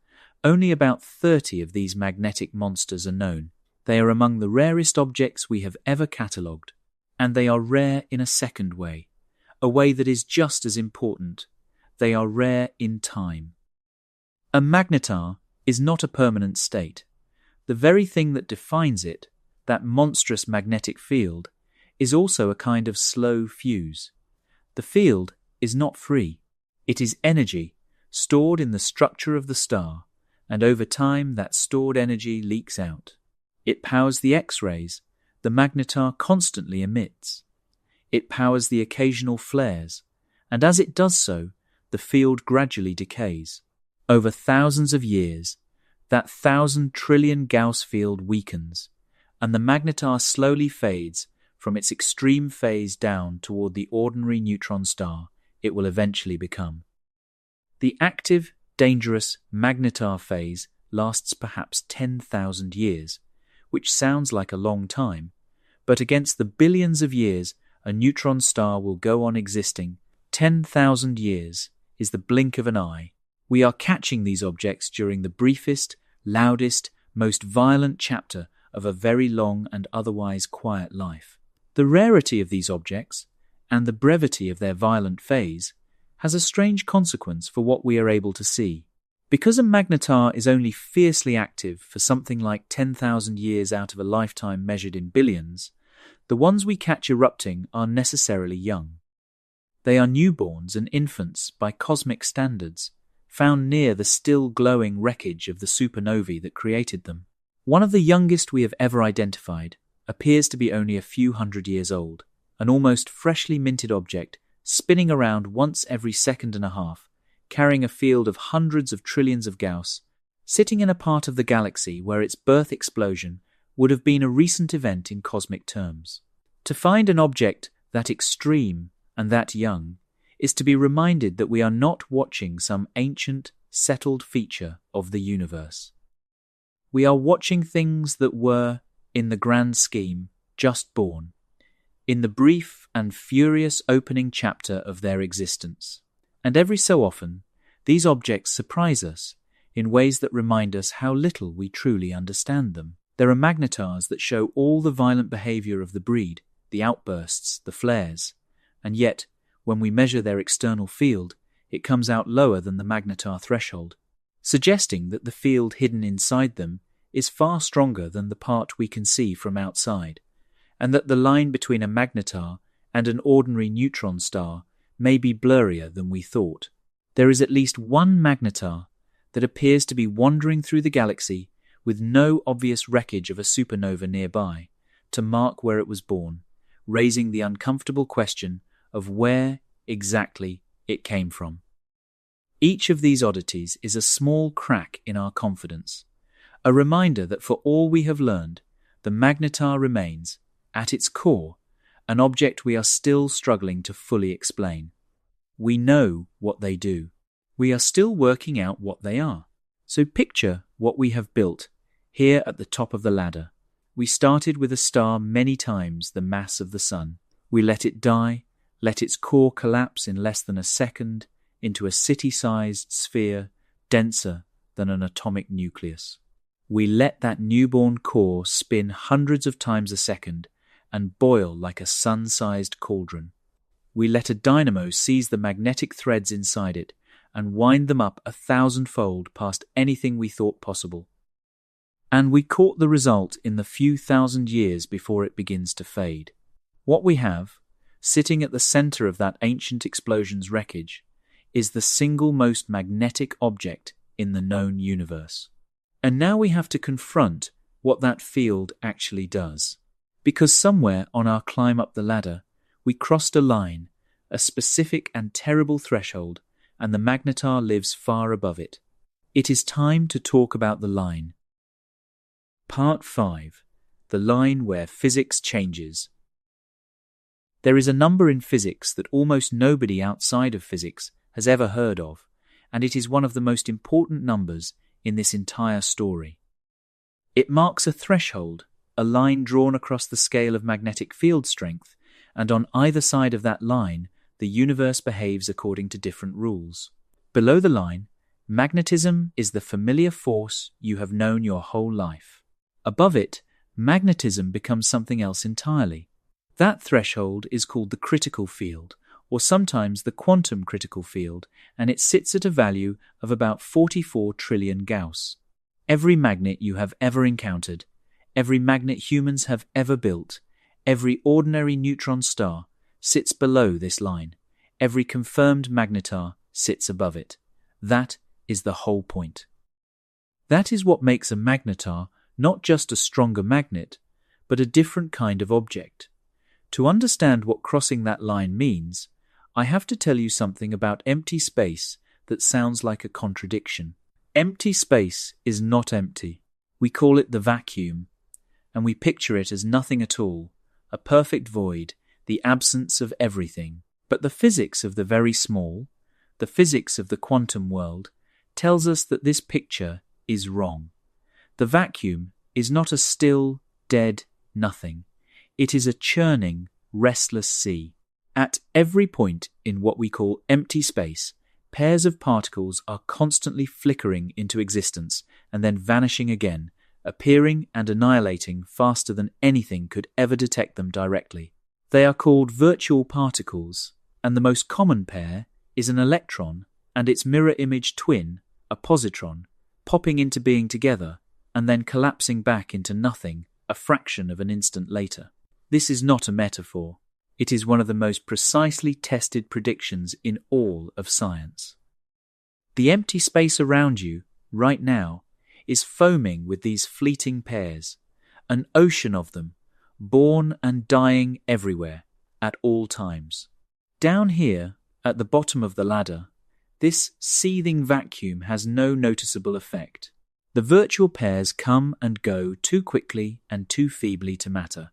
only about 30 of these magnetic monsters are known. They are among the rarest objects we have ever catalogued, and they are rare in a second way, a way that is just as important. They are rare in time. A magnetar is not a permanent state. The very thing that defines it, that monstrous magnetic field, is also a kind of slow fuse. The field is not free. It is energy stored in the structure of the star, and over time that stored energy leaks out. It powers the X-rays the magnetar constantly emits. It powers the occasional flares, and as it does so, the field gradually decays. Over thousands of years, that 1,000 trillion Gauss field weakens, and the magnetar slowly fades from its extreme phase down toward the ordinary neutron star it will eventually become. The active, dangerous magnetar phase lasts perhaps 10,000 years, which sounds like a long time, but against the billions of years a neutron star will go on existing, 10,000 years is the blink of an eye. We are catching these objects during the briefest, loudest, most violent chapter of a very long and otherwise quiet life. The rarity of these objects, and the brevity of their violent phase, has a strange consequence for what we are able to see. Because a magnetar is only fiercely active for something like 10,000 years out of a lifetime measured in billions, the ones we catch erupting are necessarily young. They are newborns and infants by cosmic standards, found near the still glowing wreckage of the supernovae that created them. One of the youngest we have ever identified appears to be only a few hundred years old, an almost freshly minted object spinning around once every second and a half, carrying a field of hundreds of trillions of Gauss, sitting in a part of the galaxy where its birth explosion would have been a recent event in cosmic terms. To find an object that extreme and that young is to be reminded that we are not watching some ancient, settled feature of the universe. We are watching things that were, in the grand scheme, just born, in the brief and furious opening chapter of their existence. And every so often, these objects surprise us in ways that remind us how little we truly understand them. There are magnetars that show all the violent behavior of the breed, the outbursts, the flares, and yet, when we measure their external field, it comes out lower than the magnetar threshold, suggesting that the field hidden inside them is far stronger than the part we can see from outside, and that the line between a magnetar and an ordinary neutron star may be blurrier than we thought. There is at least one magnetar that appears to be wandering through the galaxy with no obvious wreckage of a supernova nearby to mark where it was born, raising the uncomfortable question of where exactly it came from. Each of these oddities is a small crack in our confidence, a reminder that for all we have learned, the magnetar remains, at its core, an object we are still struggling to fully explain. We know what they do. We are still working out what they are. So picture what we have built here at the top of the ladder. We started with a star many times the mass of the Sun. We let it die, let its core collapse in less than a second into a city-sized sphere denser than an atomic nucleus. We let that newborn core spin hundreds of times a second and boil like a sun-sized cauldron. We let a dynamo seize the magnetic threads inside it and wind them up 1,000-fold past anything we thought possible. And we caught the result in the few thousand years before it begins to fade. What we have, sitting at the center of that ancient explosion's wreckage, is the single most magnetic object in the known universe. And now we have to confront what that field actually does. Because somewhere on our climb up the ladder, we crossed a line, a specific and terrible threshold, and the magnetar lives far above it. It is time to talk about the line. Part 5. The line where physics changes. There is a number in physics that almost nobody outside of physics has ever heard of, and it is one of the most important numbers in this entire story. It marks a threshold, a line drawn across the scale of magnetic field strength, and on either side of that line, the universe behaves according to different rules. Below the line, magnetism is the familiar force you have known your whole life. Above it, magnetism becomes something else entirely. That threshold is called the critical field, or sometimes the quantum critical field, and it sits at a value of about 44 trillion Gauss. Every magnet you have ever encountered, every magnet humans have ever built, every ordinary neutron star sits below this line. Every confirmed magnetar sits above it. That is the whole point. That is what makes a magnetar not just a stronger magnet, but a different kind of object. To understand what crossing that line means, I have to tell you something about empty space that sounds like a contradiction. Empty space is not empty. We call it the vacuum, and we picture it as nothing at all, a perfect void, the absence of everything. But the physics of the very small, the physics of the quantum world, tells us that this picture is wrong. The vacuum is not a still, dead nothing. It is a churning, restless sea. At every point in what we call empty space, pairs of particles are constantly flickering into existence and then vanishing again, appearing and annihilating faster than anything could ever detect them directly. They are called virtual particles, and the most common pair is an electron and its mirror image twin, a positron, popping into being together and then collapsing back into nothing a fraction of an instant later. This is not a metaphor. It is one of the most precisely tested predictions in all of science. The empty space around you, right now, is foaming with these fleeting pairs, an ocean of them, born and dying everywhere, at all times. Down here, at the bottom of the ladder, this seething vacuum has no noticeable effect. The virtual pairs come and go too quickly and too feebly to matter.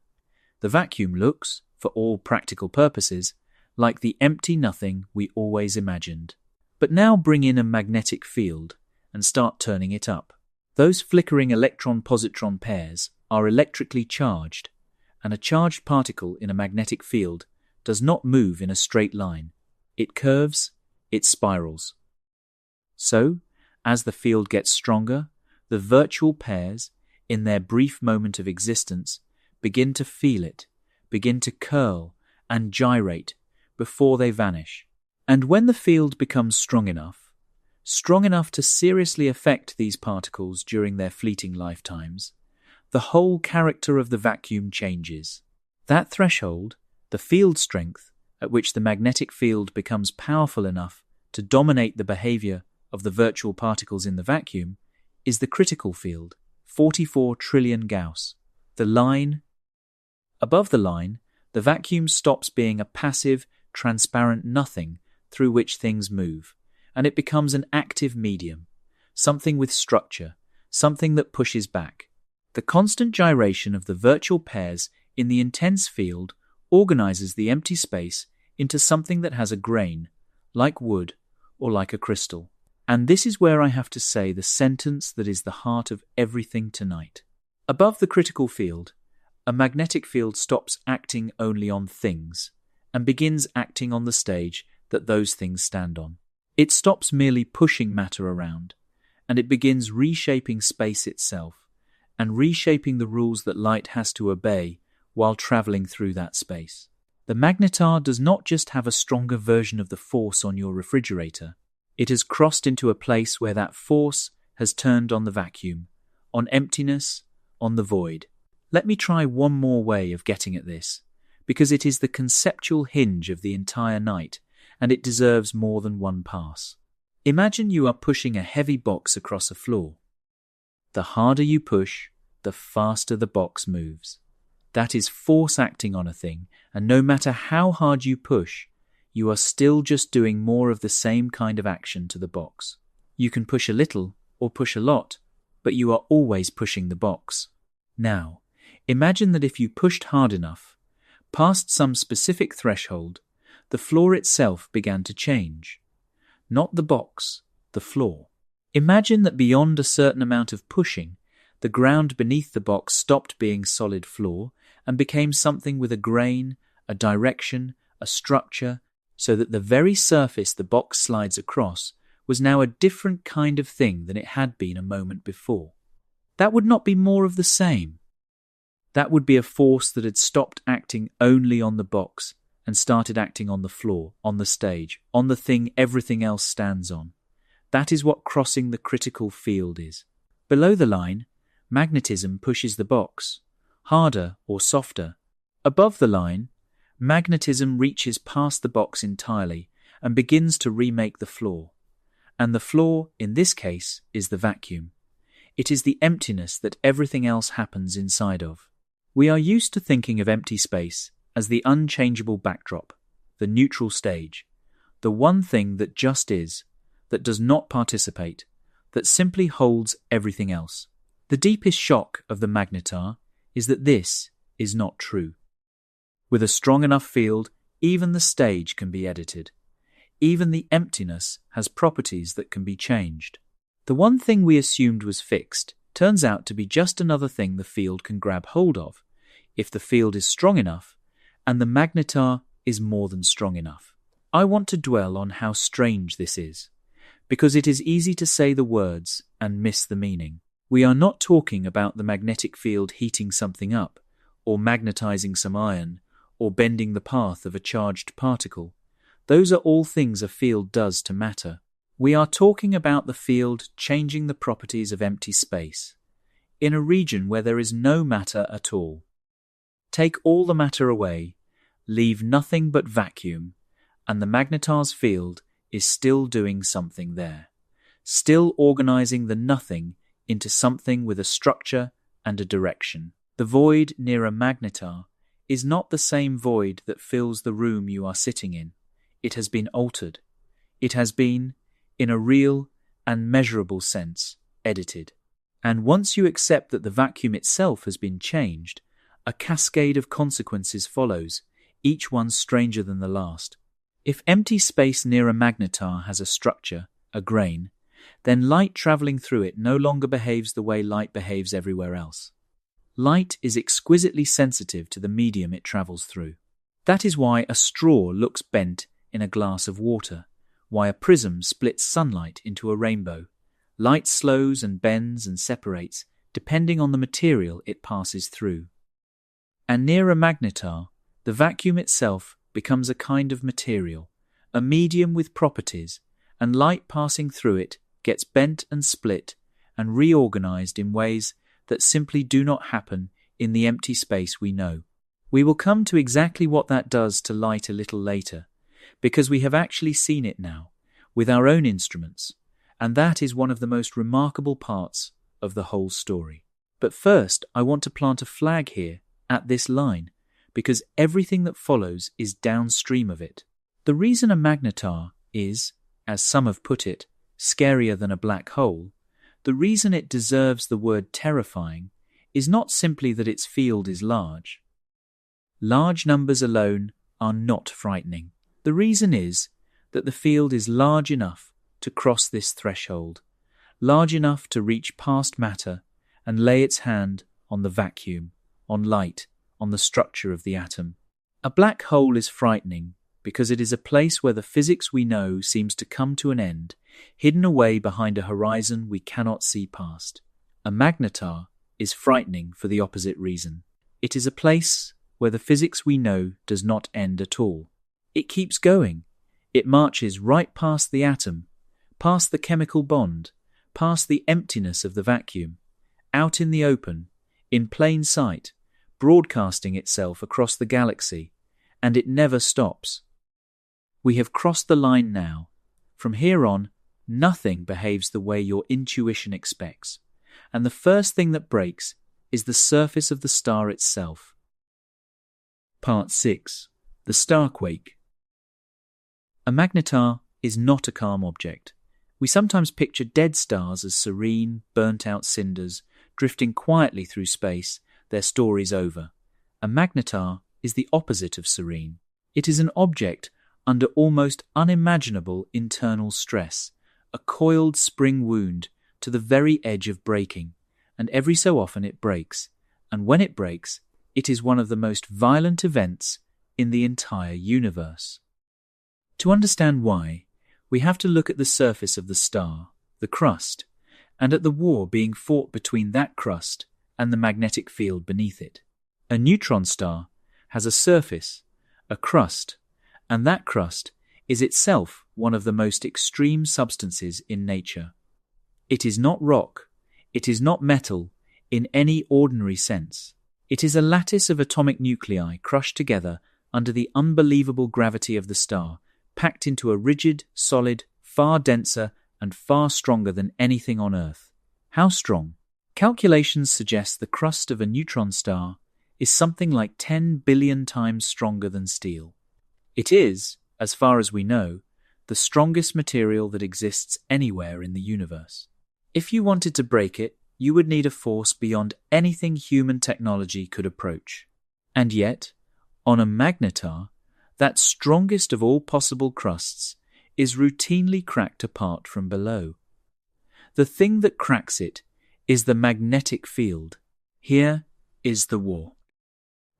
The vacuum looks, for all practical purposes, like the empty nothing we always imagined. But now bring in a magnetic field and start turning it up. Those flickering electron-positron pairs are electrically charged, and a charged particle in a magnetic field does not move in a straight line. It curves, it spirals. So, as the field gets stronger, the virtual pairs, in their brief moment of existence, begin to feel it, begin to curl and gyrate before they vanish. And when the field becomes strong enough to seriously affect these particles during their fleeting lifetimes, the whole character of the vacuum changes. That threshold, the field strength at which the magnetic field becomes powerful enough to dominate the behavior of the virtual particles in the vacuum, is the critical field, 44 trillion Gauss. The line. Above the line, the vacuum stops being a passive, transparent nothing through which things move, and it becomes an active medium, something with structure, something that pushes back. The constant gyration of the virtual pairs in the intense field organizes the empty space into something that has a grain, like wood or like a crystal. And this is where I have to say the sentence that is the heart of everything tonight. Above the critical field, a magnetic field stops acting only on things and begins acting on the stage that those things stand on. It stops merely pushing matter around, and it begins reshaping space itself and reshaping the rules that light has to obey while traveling through that space. The magnetar does not just have a stronger version of the force on your refrigerator. It has crossed into a place where that force has turned on the vacuum, on emptiness, on the void. Let me try one more way of getting at this, because it is the conceptual hinge of the entire night, and it deserves more than one pass. Imagine you are pushing a heavy box across a floor. The harder you push, the faster the box moves. That is force acting on a thing, and no matter how hard you push, you are still just doing more of the same kind of action to the box. You can push a little or push a lot, but you are always pushing the box. Now, imagine that if you pushed hard enough, past some specific threshold, the floor itself began to change. Not the box, the floor. Imagine that beyond a certain amount of pushing, the ground beneath the box stopped being solid floor and became something with a grain, a direction, a structure, so that the very surface the box slides across was now a different kind of thing than it had been a moment before. That would not be more of the same. That would be a force that had stopped acting only on the box and started acting on the floor, on the stage, on the thing everything else stands on. That is what crossing the critical field is. Below the line, magnetism pushes the box, harder or softer. Above the line, magnetism reaches past the box entirely and begins to remake the floor. And the floor, in this case, is the vacuum. It is the emptiness that everything else happens inside of. We are used to thinking of empty space as the unchangeable backdrop, the neutral stage, the one thing that just is, that does not participate, that simply holds everything else. The deepest shock of the magnetar is that this is not true. With a strong enough field, even the stage can be edited. Even the emptiness has properties that can be changed. The one thing we assumed was fixed turns out to be just another thing the field can grab hold of, if the field is strong enough, and the magnetar is more than strong enough. I want to dwell on how strange this is, because it is easy to say the words and miss the meaning. We are not talking about the magnetic field heating something up, or magnetizing some iron, or bending the path of a charged particle. Those are all things a field does to matter. We are talking about the field changing the properties of empty space, in a region where there is no matter at all. Take all the matter away, leave nothing but vacuum, and the magnetar's field is still doing something there, still organizing the nothing into something with a structure and a direction. The void near a magnetar is not the same void that fills the room you are sitting in. It has been altered. It has been, in a real and measurable sense, edited. And once you accept that the vacuum itself has been changed, a cascade of consequences follows, each one stranger than the last. If empty space near a magnetar has a structure, a grain, then light travelling through it no longer behaves the way light behaves everywhere else. Light is exquisitely sensitive to the medium it travels through. That is why a straw looks bent in a glass of water, why a prism splits sunlight into a rainbow. Light slows and bends and separates depending on the material it passes through. And near a magnetar, the vacuum itself becomes a kind of material, a medium with properties, and light passing through it gets bent and split and reorganized in ways that simply do not happen in the empty space we know. We will come to exactly what that does to light a little later, because we have actually seen it now, with our own instruments, and that is one of the most remarkable parts of the whole story. But first, I want to plant a flag here, at this line, because everything that follows is downstream of it. The reason a magnetar is, as some have put it, scarier than a black hole, the reason it deserves the word terrifying, is not simply that its field is large. Large numbers alone are not frightening. The reason is that the field is large enough to cross this threshold, large enough to reach past matter and lay its hand on the vacuum, on light, on the structure of the atom. A black hole is frightening because it is a place where the physics we know seems to come to an end, hidden away behind a horizon we cannot see past. A magnetar is frightening for the opposite reason. It is a place where the physics we know does not end at all. It keeps going. It marches right past the atom, past the chemical bond, past the emptiness of the vacuum, out in the open, in plain sight, broadcasting itself across the galaxy, and it never stops. We have crossed the line now. From here on, nothing behaves the way your intuition expects, and the first thing that breaks is the surface of the star itself. Part 6. The Starquake. A magnetar is not a calm object. We sometimes picture dead stars as serene, burnt-out cinders, drifting quietly through space, their stories over. A magnetar is the opposite of serene. It is an object under almost unimaginable internal stress, a coiled spring wound to the very edge of breaking, and every so often it breaks, and when it breaks, it is one of the most violent events in the entire universe. To understand why, we have to look at the surface of the star, the crust, and at the war being fought between that crust and the magnetic field beneath it. A neutron star has a surface, a crust, and that crust is itself one of the most extreme substances in nature. It is not rock, it is not metal in any ordinary sense. It is a lattice of atomic nuclei crushed together under the unbelievable gravity of the star, packed into a rigid, solid, far denser and far stronger than anything on Earth. How strong? Calculations suggest the crust of a neutron star is something like 10 billion times stronger than steel. It is, as far as we know, the strongest material that exists anywhere in the universe. If you wanted to break it, you would need a force beyond anything human technology could approach. And yet, on a magnetar, that strongest of all possible crusts is routinely cracked apart from below. The thing that cracks it is the magnetic field. Here is the war.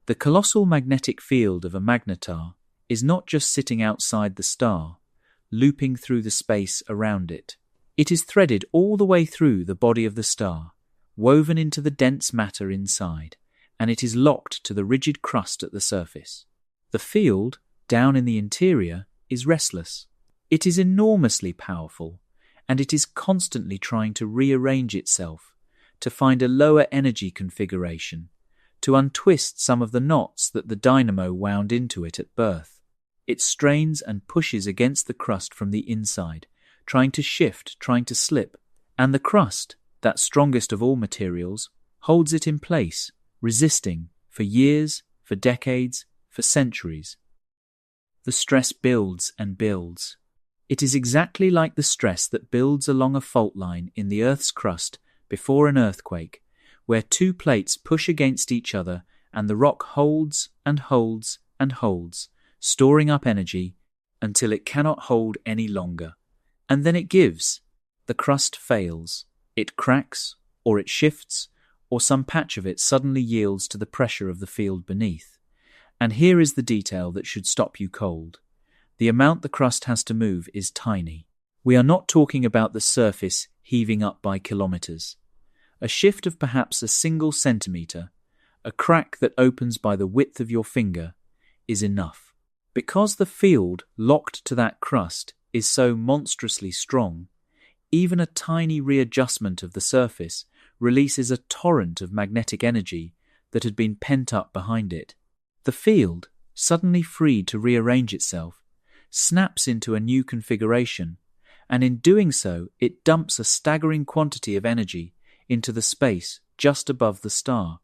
The colossal magnetic field of a magnetar is not just sitting outside the star, looping through the space around it. It is threaded all the way through the body of the star, woven into the dense matter inside, and it is locked to the rigid crust at the surface. The field, down in the interior, is restless. It is enormously powerful, and it is constantly trying to rearrange itself, to find a lower energy configuration, to untwist some of the knots that the dynamo wound into it at birth. It strains and pushes against the crust from the inside, trying to shift, trying to slip, and the crust, that strongest of all materials, holds it in place, resisting for years, for decades, for centuries. The stress builds and builds. It is exactly like the stress that builds along a fault line in the Earth's crust before an earthquake, where two plates push against each other and the rock holds and holds and holds, storing up energy until it cannot hold any longer. And then it gives. The crust fails. It cracks, or it shifts, or some patch of it suddenly yields to the pressure of the field beneath. And here is the detail that should stop you cold. The amount the crust has to move is tiny. We are not talking about the surface heaving up by kilometers. A shift of perhaps a single centimeter, a crack that opens by the width of your finger, is enough. Because the field locked to that crust is so monstrously strong, even a tiny readjustment of the surface releases a torrent of magnetic energy that had been pent up behind it. The field, suddenly freed to rearrange itself, snaps into a new configuration, and in doing so it dumps a staggering quantity of energy into the space just above the star,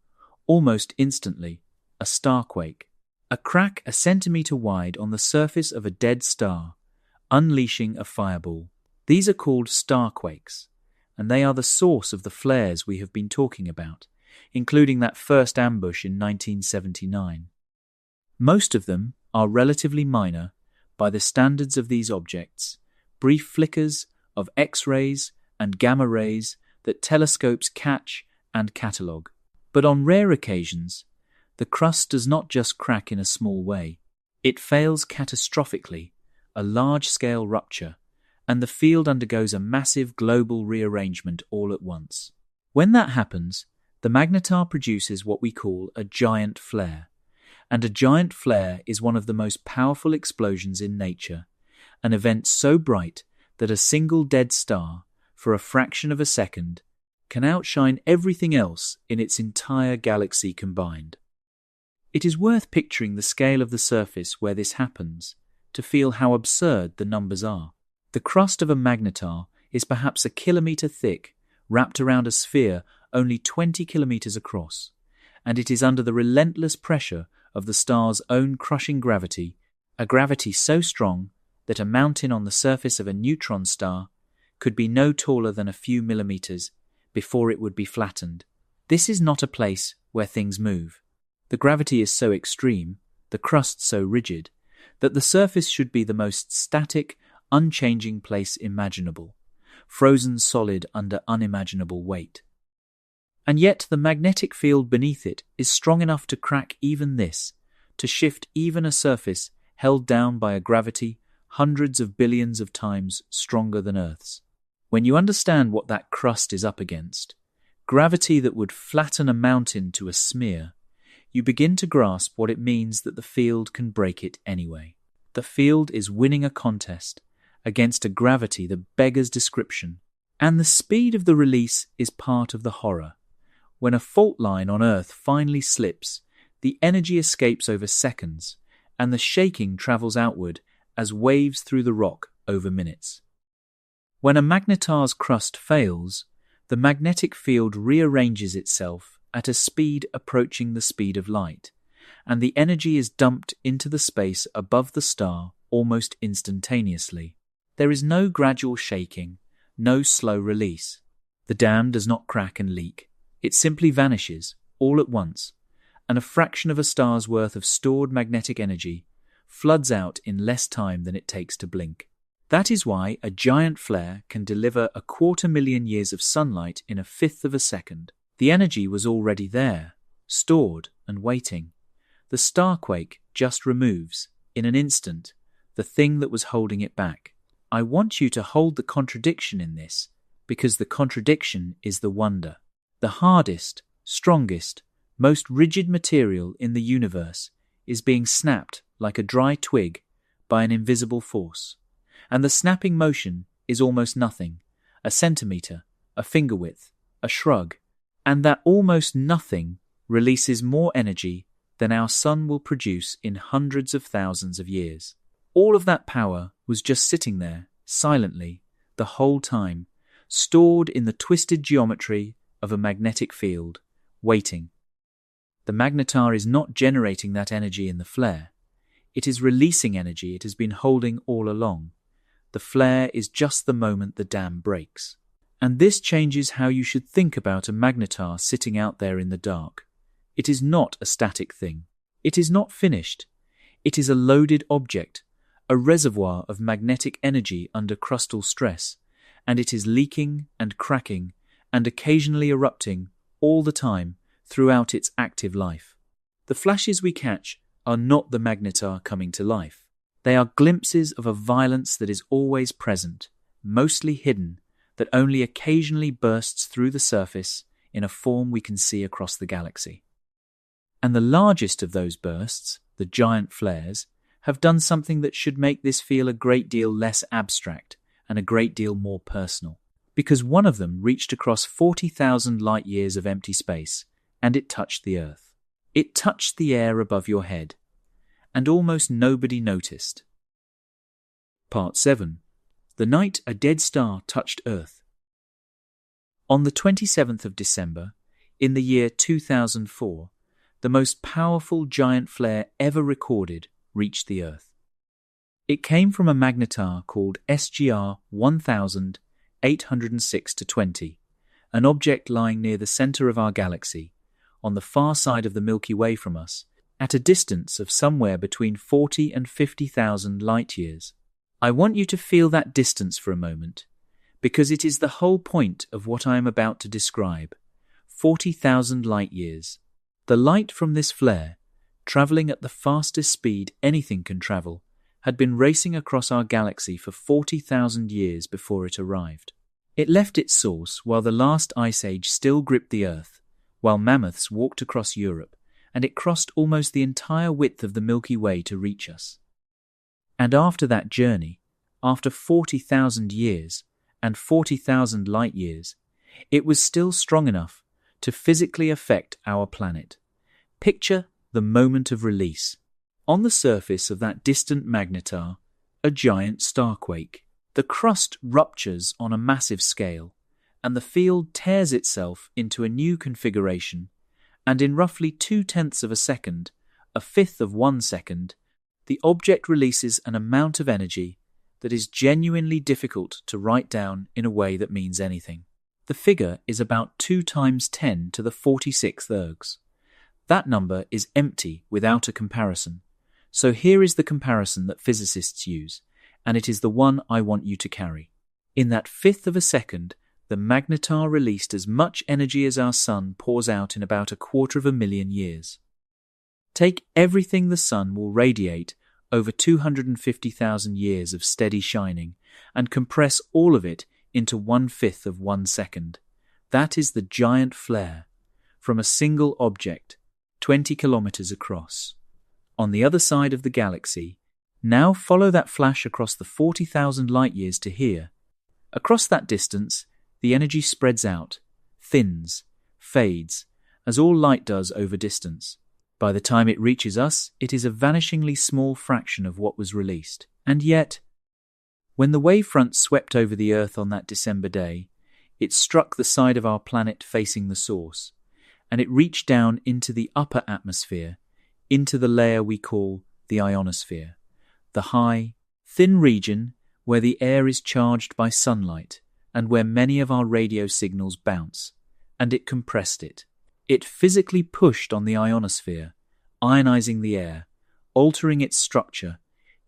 almost instantly, a starquake. A crack a centimeter wide on the surface of a dead star, unleashing a fireball. These are called starquakes, and they are the source of the flares we have been talking about, including that first ambush in 1979. Most of them are relatively minor by the standards of these objects, brief flickers of X-rays and gamma rays that telescopes catch and catalogue. But on rare occasions, the crust does not just crack in a small way. It fails catastrophically, a large-scale rupture, and the field undergoes a massive global rearrangement all at once. When that happens, the magnetar produces what we call a giant flare. And a giant flare is one of the most powerful explosions in nature, an event so bright that a single dead star, for a fraction of a second, can outshine everything else in its entire galaxy combined. It is worth picturing the scale of the surface where this happens to feel how absurd the numbers are. The crust of a magnetar is perhaps a kilometer thick, wrapped around a sphere only 20 kilometers across, and it is under the relentless pressure of the star's own crushing gravity, a gravity so strong that a mountain on the surface of a neutron star could be no taller than a few millimeters before it would be flattened. This is not a place where things move. The gravity is so extreme, the crust so rigid, that the surface should be the most static, unchanging place imaginable, frozen solid under unimaginable weight. And yet the magnetic field beneath it is strong enough to crack even this, to shift even a surface held down by a gravity hundreds of billions of times stronger than Earth's. When you understand what that crust is up against, gravity that would flatten a mountain to a smear, you begin to grasp what it means that the field can break it anyway. The field is winning a contest against a gravity that beggars description, and the speed of the release is part of the horror. When a fault line on Earth finally slips, the energy escapes over seconds, and the shaking travels outward as waves through the rock over minutes. When a magnetar's crust fails, the magnetic field rearranges itself at a speed approaching the speed of light, and the energy is dumped into the space above the star almost instantaneously. There is no gradual shaking, no slow release. The dam does not crack and leak. It simply vanishes, all at once, and a fraction of a star's worth of stored magnetic energy floods out in less time than it takes to blink. That is why a giant flare can deliver 250,000 years of sunlight in a fifth of a second. The energy was already there, stored and waiting. The starquake just removes, in an instant, the thing that was holding it back. I want you to hold the contradiction in this, because the contradiction is the wonder. The hardest, strongest, most rigid material in the universe is being snapped like a dry twig by an invisible force. And the snapping motion is almost nothing, a centimeter, a finger width, a shrug. And that almost nothing releases more energy than our sun will produce in hundreds of thousands of years. All of that power was just sitting there, silently, the whole time, stored in the twisted geometry of a magnetic field, waiting. The magnetar is not generating that energy in the flare. It is releasing energy it has been holding all along. The flare is just the moment the dam breaks. And this changes how you should think about a magnetar sitting out there in the dark. It is not a static thing. It is not finished. It is a loaded object, a reservoir of magnetic energy under crustal stress, and it is leaking and cracking and occasionally erupting all the time throughout its active life. The flashes we catch are not the magnetar coming to life. They are glimpses of a violence that is always present, mostly hidden, that only occasionally bursts through the surface in a form we can see across the galaxy. And the largest of those bursts, the giant flares, have done something that should make this feel a great deal less abstract and a great deal more personal, because one of them reached across 40,000 light-years of empty space, and it touched the Earth. It touched the air above your head, and almost nobody noticed. Part 7. The night a dead star touched Earth. On the 27th of December, in the year 2004, the most powerful giant flare ever recorded reached the Earth. It came from a magnetar called SGR 1806-20, an object lying near the center of our galaxy, on the far side of the Milky Way from us, at a distance of somewhere between 40 and 50,000 light-years. I want you to feel that distance for a moment, because it is the whole point of what I am about to describe. 40,000 light-years. The light from this flare, travelling at the fastest speed anything can travel, had been racing across our galaxy for 40,000 years before it arrived. It left its source while the last ice age still gripped the Earth, while mammoths walked across Europe, and it crossed almost the entire width of the Milky Way to reach us. And after that journey, after 40,000 years and 40,000 light-years, it was still strong enough to physically affect our planet. Picture the moment of release. On the surface of that distant magnetar, a giant starquake. The crust ruptures on a massive scale, and the field tears itself into a new configuration, and in roughly 0.2 of a second, 1/5 of 1 second, the object releases an amount of energy that is genuinely difficult to write down in a way that means anything. The figure is about 2 × 10⁻46 ergs. That number is empty without a comparison. So here is the comparison that physicists use, and it is the one I want you to carry. In that 1/5 of a second, the magnetar released as much energy as our sun pours out in about 250,000 years. Take everything the sun will radiate over 250,000 years of steady shining and compress all of it into 1/5 of 1 second. That is the giant flare from a single object, 20 kilometers across. On the other side of the galaxy, now follow that flash across the 40,000 light-years to here. Across that distance, the energy spreads out, thins, fades, as all light does over distance. By the time it reaches us, it is a vanishingly small fraction of what was released. And yet, when the wavefront swept over the Earth on that December day, it struck the side of our planet facing the source, and it reached down into the upper atmosphere, into the layer we call the ionosphere, the high, thin region where the air is charged by sunlight and where many of our radio signals bounce, and it compressed it. It physically pushed on the ionosphere, ionizing the air, altering its structure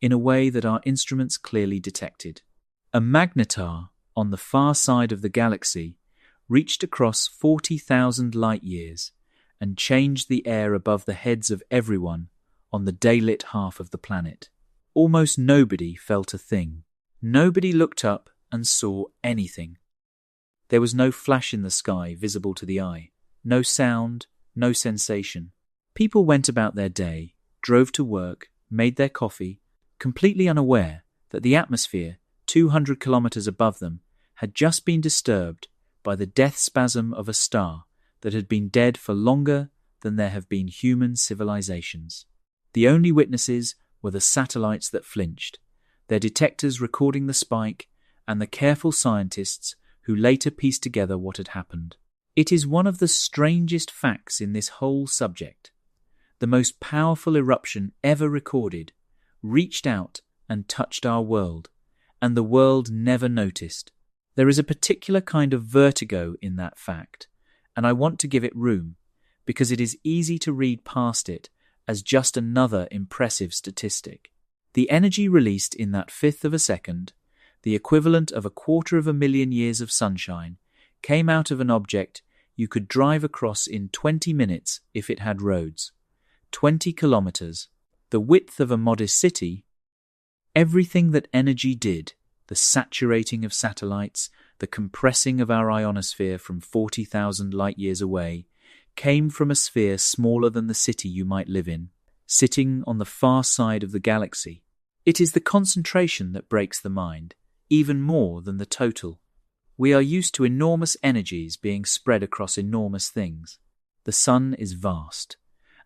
in a way that our instruments clearly detected. A magnetar on the far side of the galaxy reached across 40,000 light-years and changed the air above the heads of everyone on the daylit half of the planet. Almost nobody felt a thing. Nobody looked up and saw anything. There was no flash in the sky visible to the eye, no sound, no sensation. People went about their day, drove to work, made their coffee, completely unaware that the atmosphere 200 kilometers above them had just been disturbed by the death spasm of a star that had been dead for longer than there have been human civilizations. The only witnesses were the satellites that flinched, their detectors recording the spike, and the careful scientists who later pieced together what had happened. It is one of the strangest facts in this whole subject. The most powerful eruption ever recorded reached out and touched our world, and the world never noticed. There is a particular kind of vertigo in that fact, and I want to give it room, because it is easy to read past it as just another impressive statistic. The energy released in that fifth of a second, the equivalent of 250,000 years of sunshine, came out of an object you could drive across in 20 minutes if it had roads. 20 kilometers, the width of a modest city. Everything that energy did, the saturating of satellites, the compressing of our ionosphere from 40,000 light-years away, came from a sphere smaller than the city you might live in, sitting on the far side of the galaxy. It is the concentration that breaks the mind, even more than the total. We are used to enormous energies being spread across enormous things. The sun is vast,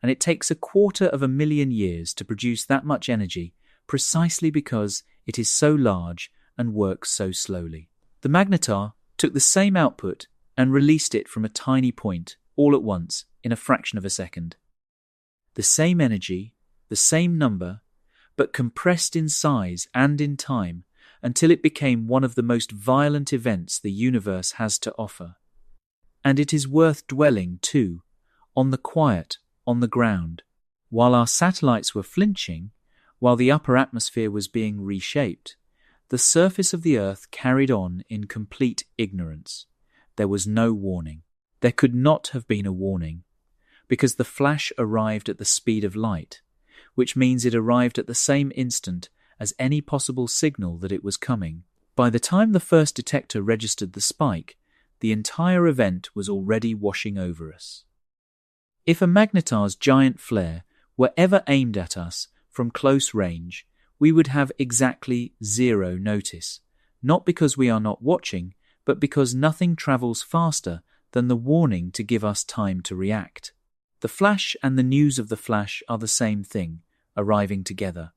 and it takes 250,000 years to produce that much energy precisely because it is so large and works so slowly. The magnetar took the same output and released it from a tiny point all at once in a fraction of a second. The same energy, the same number, but compressed in size and in time until it became one of the most violent events the universe has to offer. And it is worth dwelling, too, on the quiet, on the ground. While our satellites were flinching, while the upper atmosphere was being reshaped, the surface of the Earth carried on in complete ignorance. There was no warning. There could not have been a warning, because the flash arrived at the speed of light, which means it arrived at the same instant as any possible signal that it was coming. By the time the first detector registered the spike, the entire event was already washing over us. If a magnetar's giant flare were ever aimed at us from close range, we would have exactly zero notice, not because we are not watching, but because nothing travels faster than the warning to give us time to react. The flash and the news of the flash are the same thing, arriving together.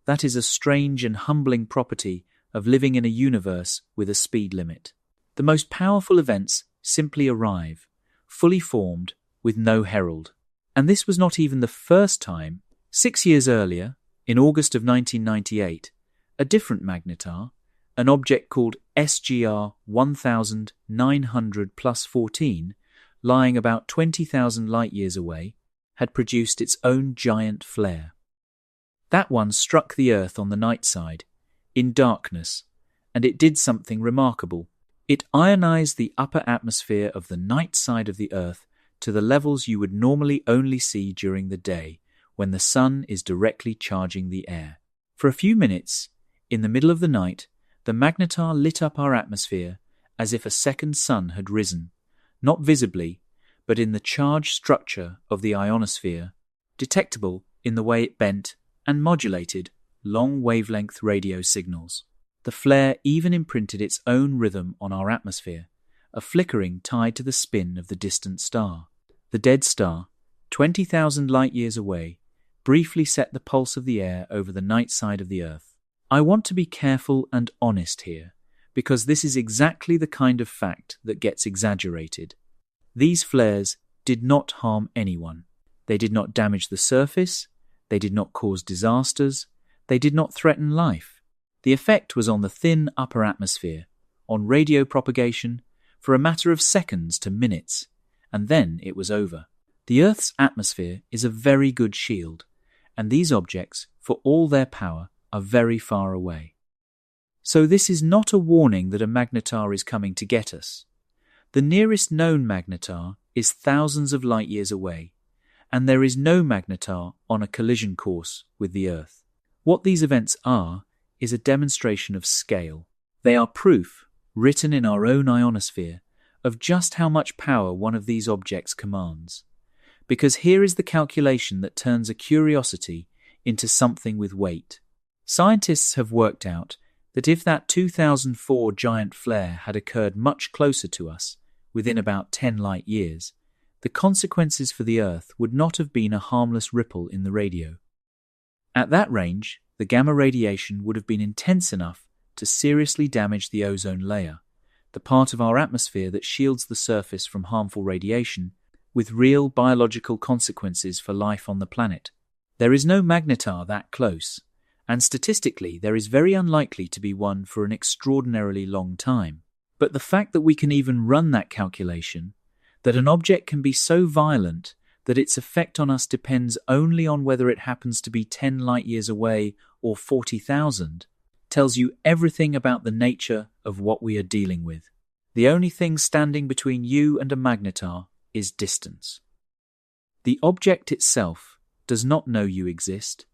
That is a strange and humbling property of living in a universe with a speed limit. The most powerful events simply arrive, fully formed, with no herald. And this was not even the first time. 6 years earlier, in August of 1998, a different magnetar, an object called SGR 1900 plus 14, lying about 20,000 light-years away, had produced its own giant flare. That one struck the Earth on the night side, in darkness, and it did something remarkable. It ionized the upper atmosphere of the night side of the Earth to the levels you would normally only see during the day, when the sun is directly charging the air. For a few minutes, in the middle of the night, the magnetar lit up our atmosphere as if a second sun had risen, not visibly, but in the charged structure of the ionosphere, detectable in the way it bent and modulated long-wavelength radio signals. The flare even imprinted its own rhythm on our atmosphere, a flickering tied to the spin of the distant star. The dead star, 20,000 light-years away, briefly set the pulse of the air over the night side of the Earth. I want to be careful and honest here, because this is exactly the kind of fact that gets exaggerated. These flares did not harm anyone. They did not damage the surface, they did not cause disasters, they did not threaten life. The effect was on the thin upper atmosphere, on radio propagation, for a matter of seconds to minutes, and then it was over. The Earth's atmosphere is a very good shield, and these objects, for all their power, are very far away. So this is not a warning that a magnetar is coming to get us. The nearest known magnetar is thousands of light-years away, and there is no magnetar on a collision course with the Earth. What these events are is a demonstration of scale. They are proof, written in our own ionosphere, of just how much power one of these objects commands. Because here is the calculation that turns a curiosity into something with weight. Scientists have worked out that if that 2004 giant flare had occurred much closer to us, within about 10 light-years, the consequences for the Earth would not have been a harmless ripple in the radio. At that range, the gamma radiation would have been intense enough to seriously damage the ozone layer, the part of our atmosphere that shields the surface from harmful radiation, with real biological consequences for life on the planet. There is no magnetar that close, and statistically there is very unlikely to be one for an extraordinarily long time. But the fact that we can even run that calculation, that an object can be so violent that its effect on us depends only on whether it happens to be 10 light-years away or 40,000, tells you everything about the nature of what we are dealing with. The only thing standing between you and a magnetar is distance. The object itself does not know you exist,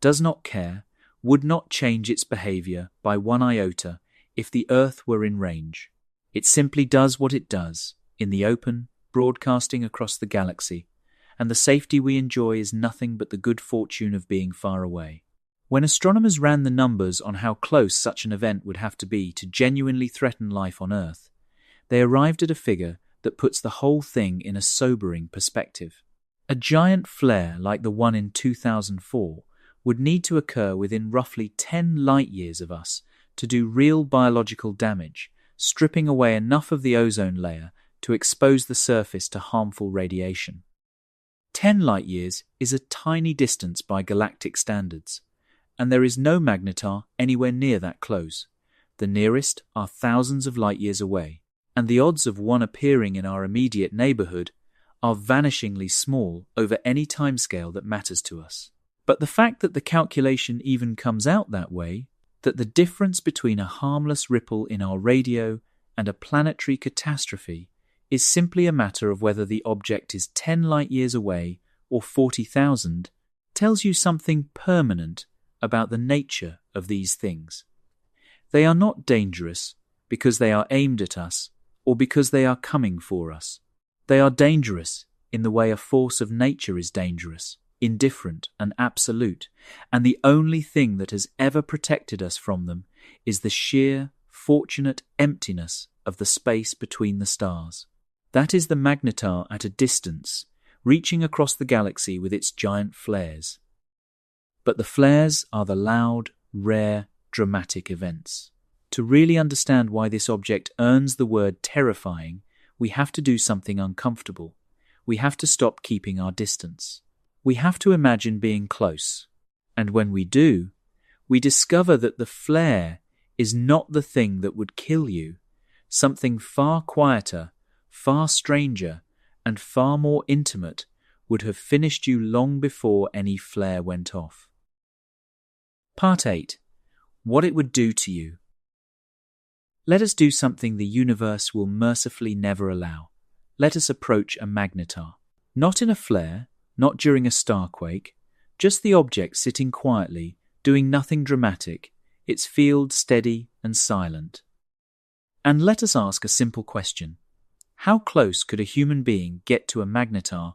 does not care, would not change its behavior by 1 iota if the Earth were in range. It simply does what it does, in the open, broadcasting across the galaxy, and the safety we enjoy is nothing but the good fortune of being far away. When astronomers ran the numbers on how close such an event would have to be to genuinely threaten life on Earth, they arrived at a figure that puts the whole thing in a sobering perspective. A giant flare like the one in 2004 would need to occur within roughly 10 light-years of us to do real biological damage, stripping away enough of the ozone layer to expose the surface to harmful radiation. 10 light-years is a tiny distance by galactic standards, and there is no magnetar anywhere near that close. The nearest are thousands of light-years away, and the odds of one appearing in our immediate neighborhood are vanishingly small over any timescale that matters to us. But the fact that the calculation even comes out that way, that the difference between a harmless ripple in our radio and a planetary catastrophe is simply a matter of whether the object is 10 light-years away or 40,000, tells you something permanent about the nature of these things. They are not dangerous because they are aimed at us or because they are coming for us. They are dangerous in the way a force of nature is dangerous, indifferent and absolute, and the only thing that has ever protected us from them is the sheer, fortunate emptiness of the space between the stars. That is the magnetar at a distance, reaching across the galaxy with its giant flares. But the flares are the loud, rare, dramatic events. To really understand why this object earns the word terrifying, we have to do something uncomfortable. We have to stop keeping our distance. We have to imagine being close. And when we do, we discover that the flare is not the thing that would kill you. Something far quieter, far stranger, and far more intimate would have finished you long before any flare went off. Part 8. What it would do to you. Let us do something the universe will mercifully never allow. Let us approach a magnetar. Not in a flare, not during a starquake, just the object sitting quietly, doing nothing dramatic, its field steady and silent. And let us ask a simple question. How close could a human being get to a magnetar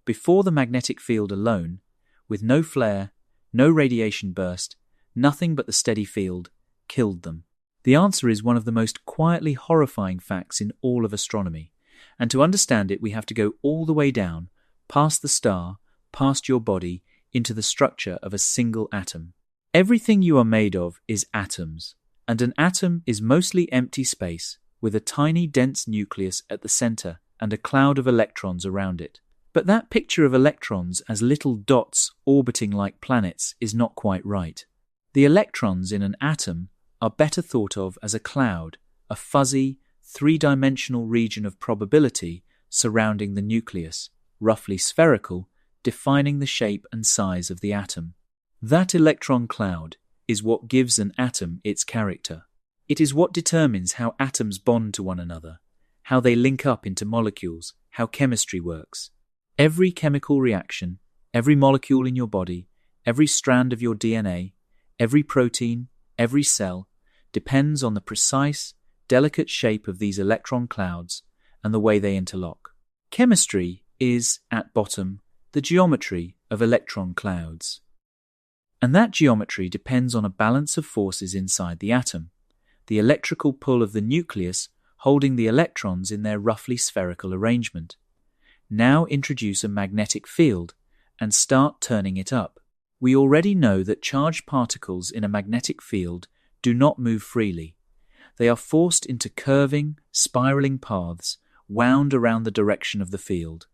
before the magnetic field alone, with no flare, no radiation burst, nothing but the steady field, killed them? The answer is one of the most quietly horrifying facts in all of astronomy, and to understand it we have to go all the way down, past the star, past your body, into the structure of a single atom. Everything you are made of is atoms, and an atom is mostly empty space with a tiny dense nucleus at the center and a cloud of electrons around it. But that picture of electrons as little dots orbiting like planets is not quite right. The electrons in an atom are better thought of as a cloud, a fuzzy, three-dimensional region of probability surrounding the nucleus, roughly spherical, defining the shape and size of the atom. That electron cloud is what gives an atom its character. It is what determines how atoms bond to one another, how they link up into molecules, how chemistry works. Every chemical reaction, every molecule in your body, every strand of your DNA, every protein, every cell, depends on the precise, delicate shape of these electron clouds and the way they interlock. Chemistry is, at bottom, the geometry of electron clouds. And that geometry depends on a balance of forces inside the atom, the electrical pull of the nucleus holding the electrons in their roughly spherical arrangement. Now introduce a magnetic field and start turning it up. We already know that charged particles in a magnetic field do not move freely. They are forced into curving, spiraling paths wound around the direction of the field.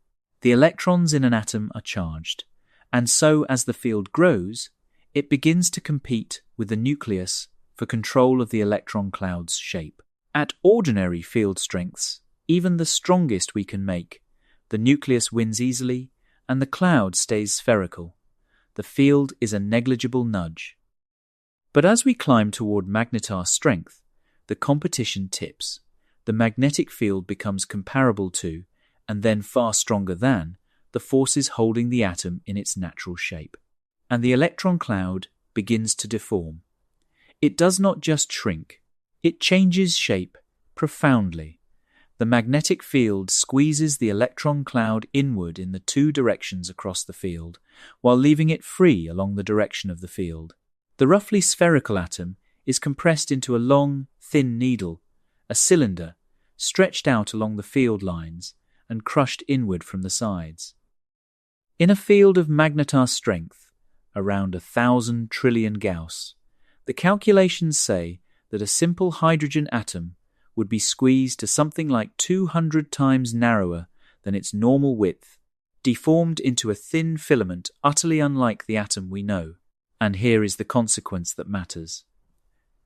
The electrons in an atom are charged, and so as the field grows, it begins to compete with the nucleus for control of the electron cloud's shape. At ordinary field strengths, even the strongest we can make, the nucleus wins easily and the cloud stays spherical. The field is a negligible nudge. But as we climb toward magnetar strength, the competition tips. The magnetic field becomes comparable to, and then far stronger than, the forces holding the atom in its natural shape. And the electron cloud begins to deform. It does not just shrink, it changes shape profoundly. The magnetic field squeezes the electron cloud inward in the two directions across the field, while leaving it free along the direction of the field. The roughly spherical atom is compressed into a long, thin needle, a cylinder, stretched out along the field lines and crushed inward from the sides. In a field of magnetar strength, around 1,000 trillion Gauss, the calculations say that a simple hydrogen atom would be squeezed to something like 200 times narrower than its normal width, deformed into a thin filament utterly unlike the atom we know. And here is the consequence that matters.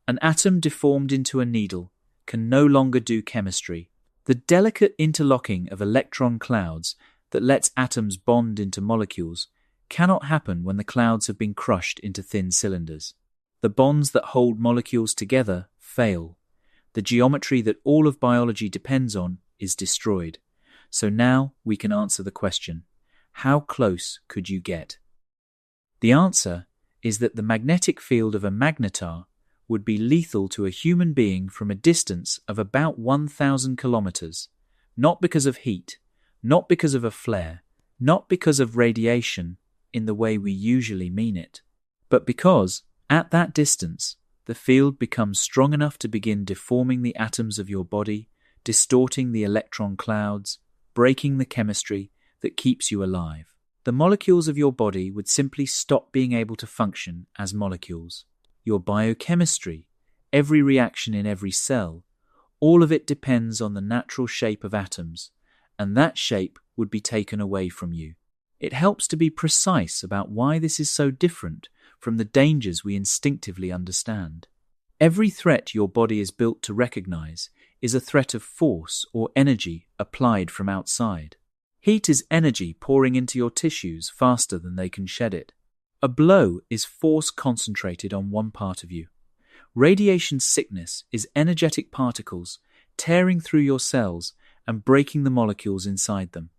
An atom deformed into a needle can no longer do chemistry. The delicate interlocking of electron clouds that lets atoms bond into molecules cannot happen when the clouds have been crushed into thin cylinders. The bonds that hold molecules together fail. The geometry that all of biology depends on is destroyed. So now we can answer the question, how close could you get? The answer is that the magnetic field of a magnetar would be lethal to a human being from a distance of about 1,000 kilometers, not because of heat, not because of a flare, not because of radiation in the way we usually mean it, but because, at that distance, the field becomes strong enough to begin deforming the atoms of your body, distorting the electron clouds, breaking the chemistry that keeps you alive. The molecules of your body would simply stop being able to function as molecules. Your biochemistry, every reaction in every cell, all of it depends on the natural shape of atoms, and that shape would be taken away from you. It helps to be precise about why this is so different from the dangers we instinctively understand. Every threat your body is built to recognize is a threat of force or energy applied from outside. Heat is energy pouring into your tissues faster than they can shed it. A blow is force concentrated on one part of you. Radiation sickness is energetic particles tearing through your cells and breaking the molecules inside them.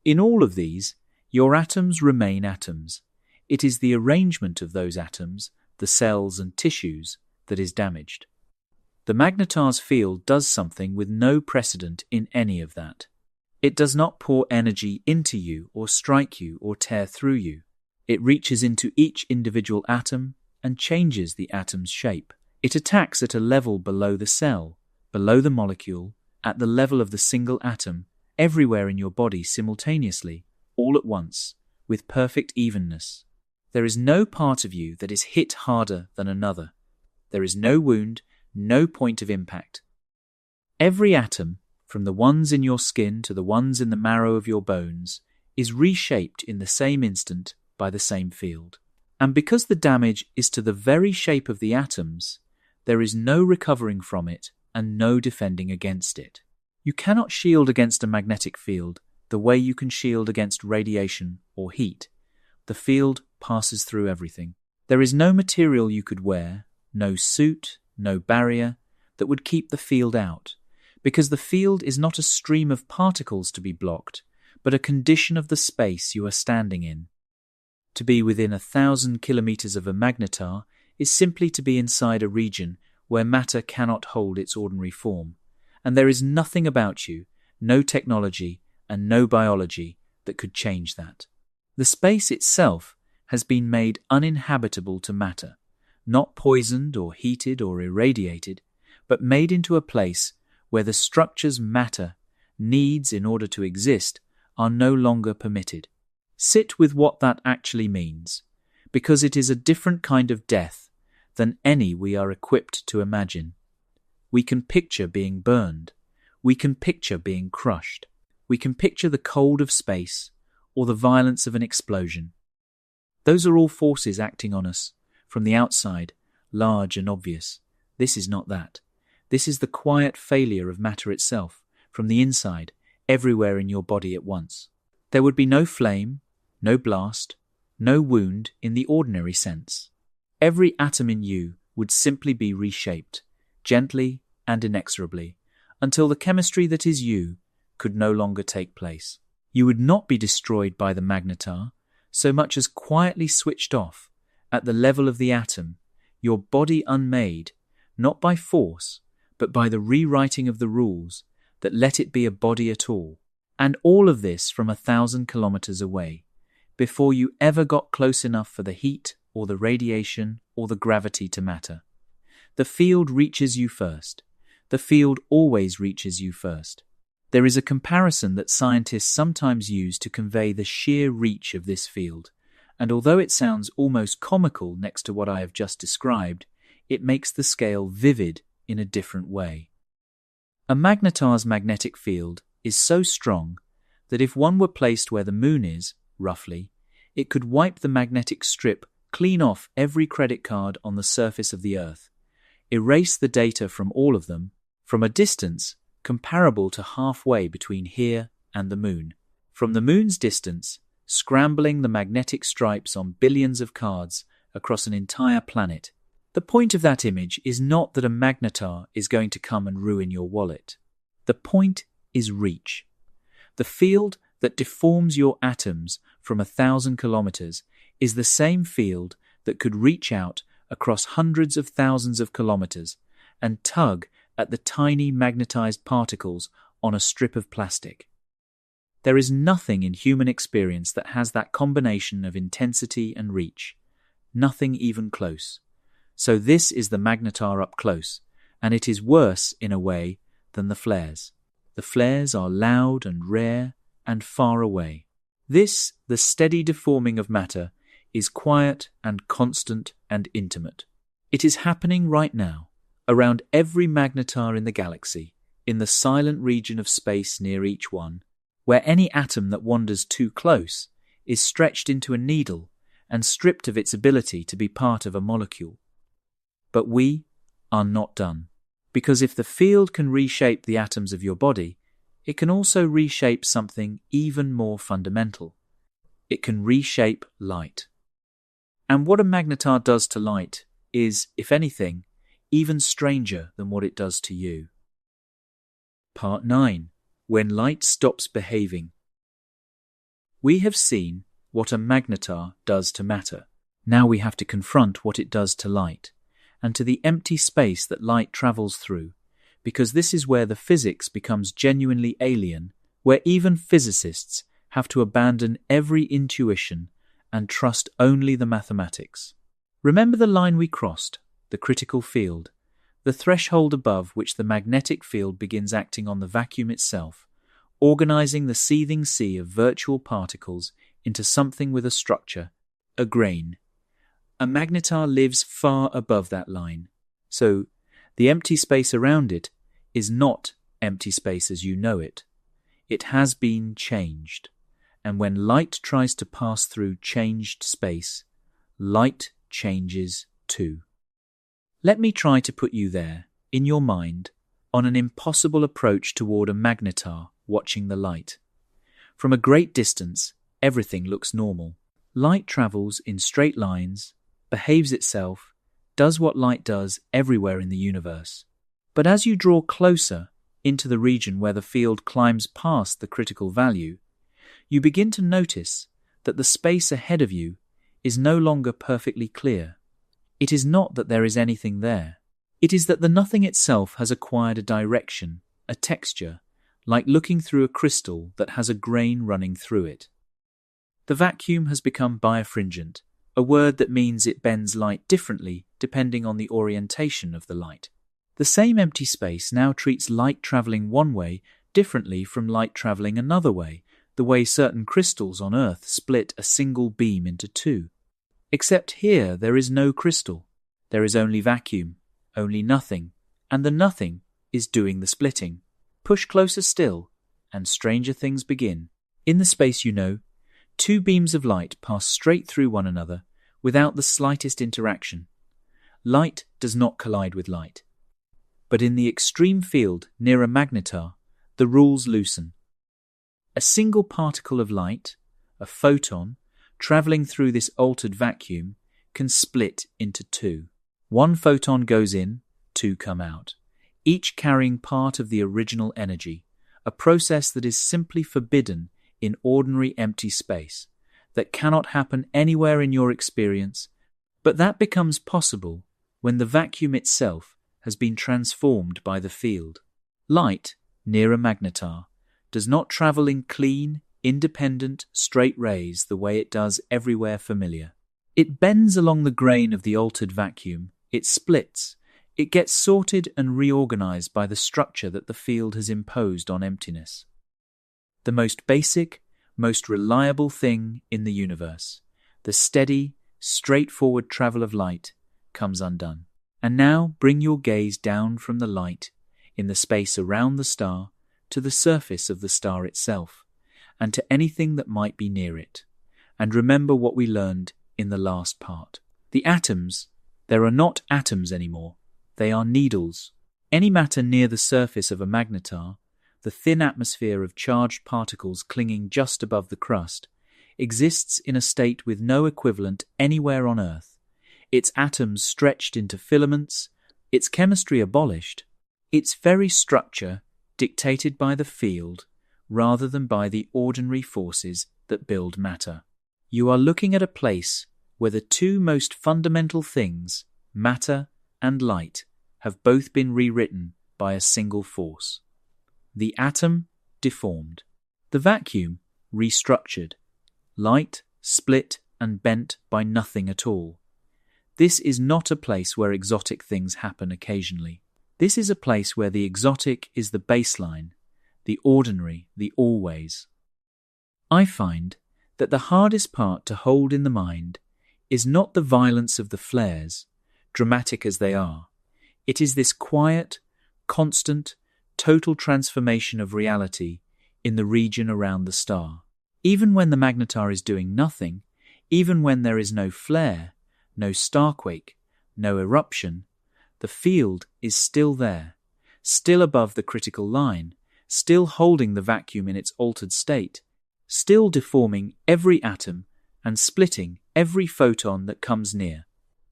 In all of these, your atoms remain atoms. It is the arrangement of those atoms, the cells and tissues, that is damaged. The magnetar's field does something with no precedent in any of that. It does not pour energy into you or strike you or tear through you. It reaches into each individual atom and changes the atom's shape. It attacks at a level below the cell, below the molecule, at the level of the single atom, everywhere in your body simultaneously, all at once, with perfect evenness. There is no part of you that is hit harder than another. There is no wound, no point of impact. Every atom, from the ones in your skin to the ones in the marrow of your bones, is reshaped in the same instant by the same field. And because the damage is to the very shape of the atoms, there is no recovering from it and no defending against it. You cannot shield against a magnetic field the way you can shield against radiation or heat. The field passes through everything. There is no material you could wear, no suit, no barrier, that would keep the field out, because the field is not a stream of particles to be blocked, but a condition of the space you are standing in. To be within 1,000 kilometers of a magnetar is simply to be inside a region where matter cannot hold its ordinary form, and there is nothing about you, no technology and no biology, that could change that. The space itself has been made uninhabitable to matter, not poisoned or heated or irradiated, but made into a place where the structures matter needs in order to exist are no longer permitted. Sit with what that actually means, because it is a different kind of death than any we are equipped to imagine. We can picture being burned. We can picture being crushed. We can picture the cold of space or the violence of an explosion. Those are all forces acting on us from the outside, large and obvious. This is not that. This is the quiet failure of matter itself, from the inside, everywhere in your body at once. There would be no flame, no blast, no wound in the ordinary sense. Every atom in you would simply be reshaped, gently and inexorably, until the chemistry that is you could no longer take place. You would not be destroyed by the magnetar, so much as quietly switched off, at the level of the atom, your body unmade, not by force, but by the rewriting of the rules that let it be a body at all. And all of this from 1,000 kilometers away, before you ever got close enough for the heat or the radiation or the gravity to matter. The field reaches you first. The field always reaches you first. There is a comparison that scientists sometimes use to convey the sheer reach of this field, and although it sounds almost comical next to what I have just described, it makes the scale vivid in a different way. A magnetar's magnetic field is so strong that if one were placed where the moon is, roughly, it could wipe the magnetic strip clean off every credit card on the surface of the Earth, erase the data from all of them, from a distance comparable to halfway between here and the moon. From the moon's distance, scrambling the magnetic stripes on billions of cards across an entire planet. The point of that image is not that a magnetar is going to come and ruin your wallet. The point is reach. The field that deforms your atoms from 1,000 kilometers is the same field that could reach out across hundreds of thousands of kilometers and tug at the tiny magnetized particles on a strip of plastic. There is nothing in human experience that has that combination of intensity and reach. Nothing even close. So this is the magnetar up close, and it is worse, in a way, than the flares. The flares are loud and rare and far away. This, the steady deforming of matter, is quiet and constant and intimate. It is happening right now, around every magnetar in the galaxy, in the silent region of space near each one, where any atom that wanders too close is stretched into a needle and stripped of its ability to be part of a molecule. But we are not done, because if the field can reshape the atoms of your body, it can also reshape something even more fundamental. It can reshape light. And what a magnetar does to light is, if anything, even stranger than what it does to you. Part 9. When light stops behaving. We have seen what a magnetar does to matter. Now we have to confront what it does to light, and to the empty space that light travels through, because this is where the physics becomes genuinely alien, where even physicists have to abandon every intuition and trust only the mathematics. Remember the line we crossed, the critical field, the threshold above which the magnetic field begins acting on the vacuum itself, organizing the seething sea of virtual particles into something with a structure, a grain. A magnetar lives far above that line, so the empty space around it is not empty space as you know it. It has been changed, and when light tries to pass through changed space, light changes too. Let me try to put you there, in your mind, on an impossible approach toward a magnetar watching the light. From a great distance, everything looks normal. Light travels in straight lines, behaves itself, does what light does everywhere in the universe. But as you draw closer into the region where the field climbs past the critical value, you begin to notice that the space ahead of you is no longer perfectly clear. It is not that there is anything there. It is that the nothing itself has acquired a direction, a texture, like looking through a crystal that has a grain running through it. The vacuum has become birefringent, a word that means it bends light differently depending on the orientation of the light. The same empty space now treats light travelling one way differently from light travelling another way, the way certain crystals on Earth split a single beam into two. Except here there is no crystal. There is only vacuum, only nothing, and the nothing is doing the splitting. Push closer still, and stranger things begin. In the space you know, two beams of light pass straight through one another without the slightest interaction. Light does not collide with light. But in the extreme field near a magnetar, the rules loosen. A single particle of light, a photon, travelling through this altered vacuum, can split into two. One photon goes in, two come out, each carrying part of the original energy, a process that is simply forbidden in ordinary empty space, that cannot happen anywhere in your experience, but that becomes possible when the vacuum itself has been transformed by the field. Light, near a magnetar, does not travel in clean, independent, straight rays the way it does everywhere familiar. It bends along the grain of the altered vacuum, it splits, it gets sorted and reorganized by the structure that the field has imposed on emptiness. The most basic, most reliable thing in the universe, the steady, straightforward travel of light, comes undone. And now bring your gaze down from the light in the space around the star to the surface of the star itself, and to anything that might be near it. And remember what we learned in the last part. The atoms, there are not atoms anymore, they are needles. Any matter near the surface of a magnetar, the thin atmosphere of charged particles clinging just above the crust, exists in a state with no equivalent anywhere on Earth. Its atoms stretched into filaments, its chemistry abolished, its very structure dictated by the field rather than by the ordinary forces that build matter. You are looking at a place where the two most fundamental things, matter and light, have both been rewritten by a single force. The atom deformed, the vacuum restructured, light split and bent by nothing at all. This is not a place where exotic things happen occasionally. This is a place where the exotic is the baseline, the ordinary, the always. I find that the hardest part to hold in the mind is not the violence of the flares, dramatic as they are. It is this quiet, constant, total transformation of reality in the region around the star. Even when the magnetar is doing nothing, even when there is no flare, no starquake, no eruption, the field is still there, still above the critical line, still holding the vacuum in its altered state, still deforming every atom and splitting every photon that comes near.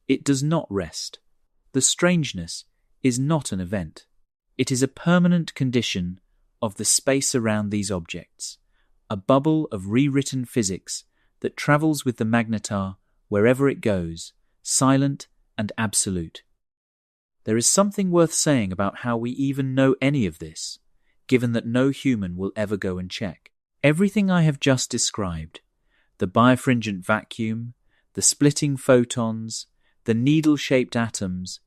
It does not rest. The strangeness is not an event. It is a permanent condition of the space around these objects, a bubble of rewritten physics that travels with the magnetar wherever it goes, silent and absolute. There is something worth saying about how we even know any of this, given that no human will ever go and check. Everything I have just described, the birefringent vacuum, the splitting photons, the needle-shaped atoms,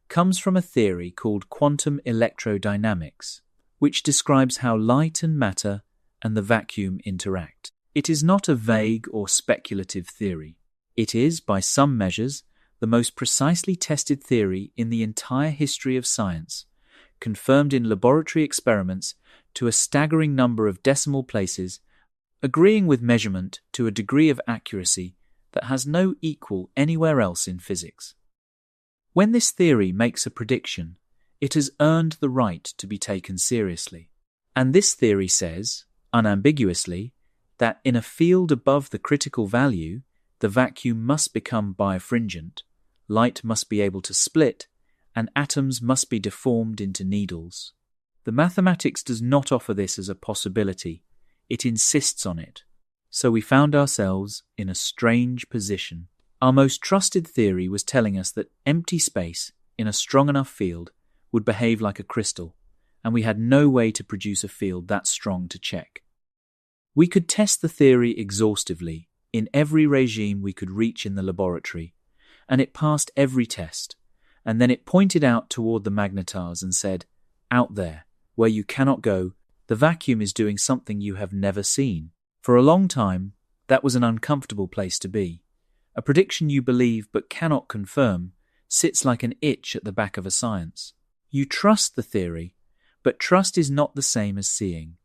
comes from a theory called quantum electrodynamics, which describes how light and matter and the vacuum interact. It is not a vague or speculative theory. It is, by some measures, the most precisely tested theory in the entire history of science, confirmed in laboratory experiments to a staggering number of decimal places, agreeing with measurement to a degree of accuracy that has no equal anywhere else in physics. When this theory makes a prediction, it has earned the right to be taken seriously. And this theory says, unambiguously, that in a field above the critical value, the vacuum must become birefringent, light must be able to split, and atoms must be deformed into needles. The mathematics does not offer this as a possibility, it insists on it. So we found ourselves in a strange position. Our most trusted theory was telling us that empty space in a strong enough field would behave like a crystal, and we had no way to produce a field that strong to check. We could test the theory exhaustively in every regime we could reach in the laboratory, and it passed every test, and then it pointed out toward the magnetars and said, "Out there, where you cannot go, the vacuum is doing something you have never seen." For a long time, that was an uncomfortable place to be. A prediction you believe but cannot confirm sits like an itch at the back of a science. You trust the theory, but trust is not the same as seeing.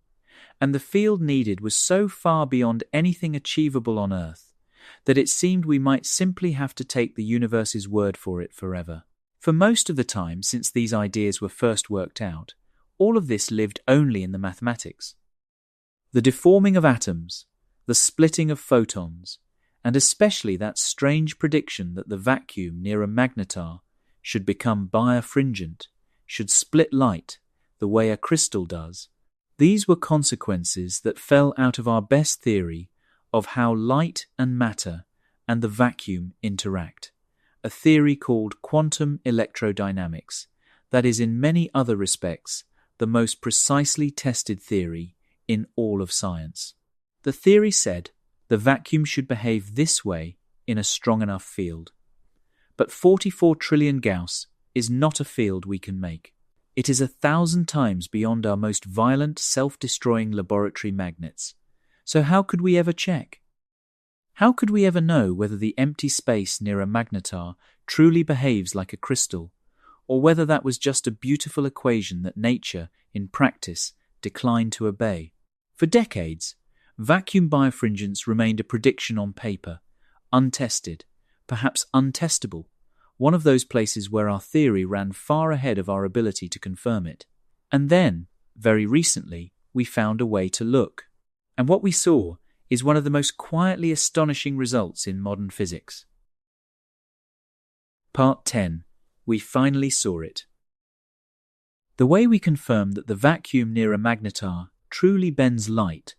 And the field needed was so far beyond anything achievable on Earth that it seemed we might simply have to take the universe's word for it forever. For most of the time since these ideas were first worked out, all of this lived only in the mathematics. The deforming of atoms, the splitting of photons, and especially that strange prediction that the vacuum near a magnetar should become birefringent, should split light the way a crystal does. These were consequences that fell out of our best theory of how light and matter and the vacuum interact, a theory called quantum electrodynamics that is in many other respects the most precisely tested theory in all of science. The theory said the vacuum should behave this way in a strong enough field. But 44 trillion Gauss is not a field we can make. It is 1,000 times beyond our most violent, self-destroying laboratory magnets. So how could we ever check? How could we ever know whether the empty space near a magnetar truly behaves like a crystal, or whether that was just a beautiful equation that nature, in practice, declined to obey? For decades, vacuum birefringence remained a prediction on paper, untested, perhaps untestable, one of those places where our theory ran far ahead of our ability to confirm it. And then, very recently, we found a way to look. And what we saw is one of the most quietly astonishing results in modern physics. Part 10. We finally saw it. The way we confirmed that the vacuum near a magnetar truly bends light,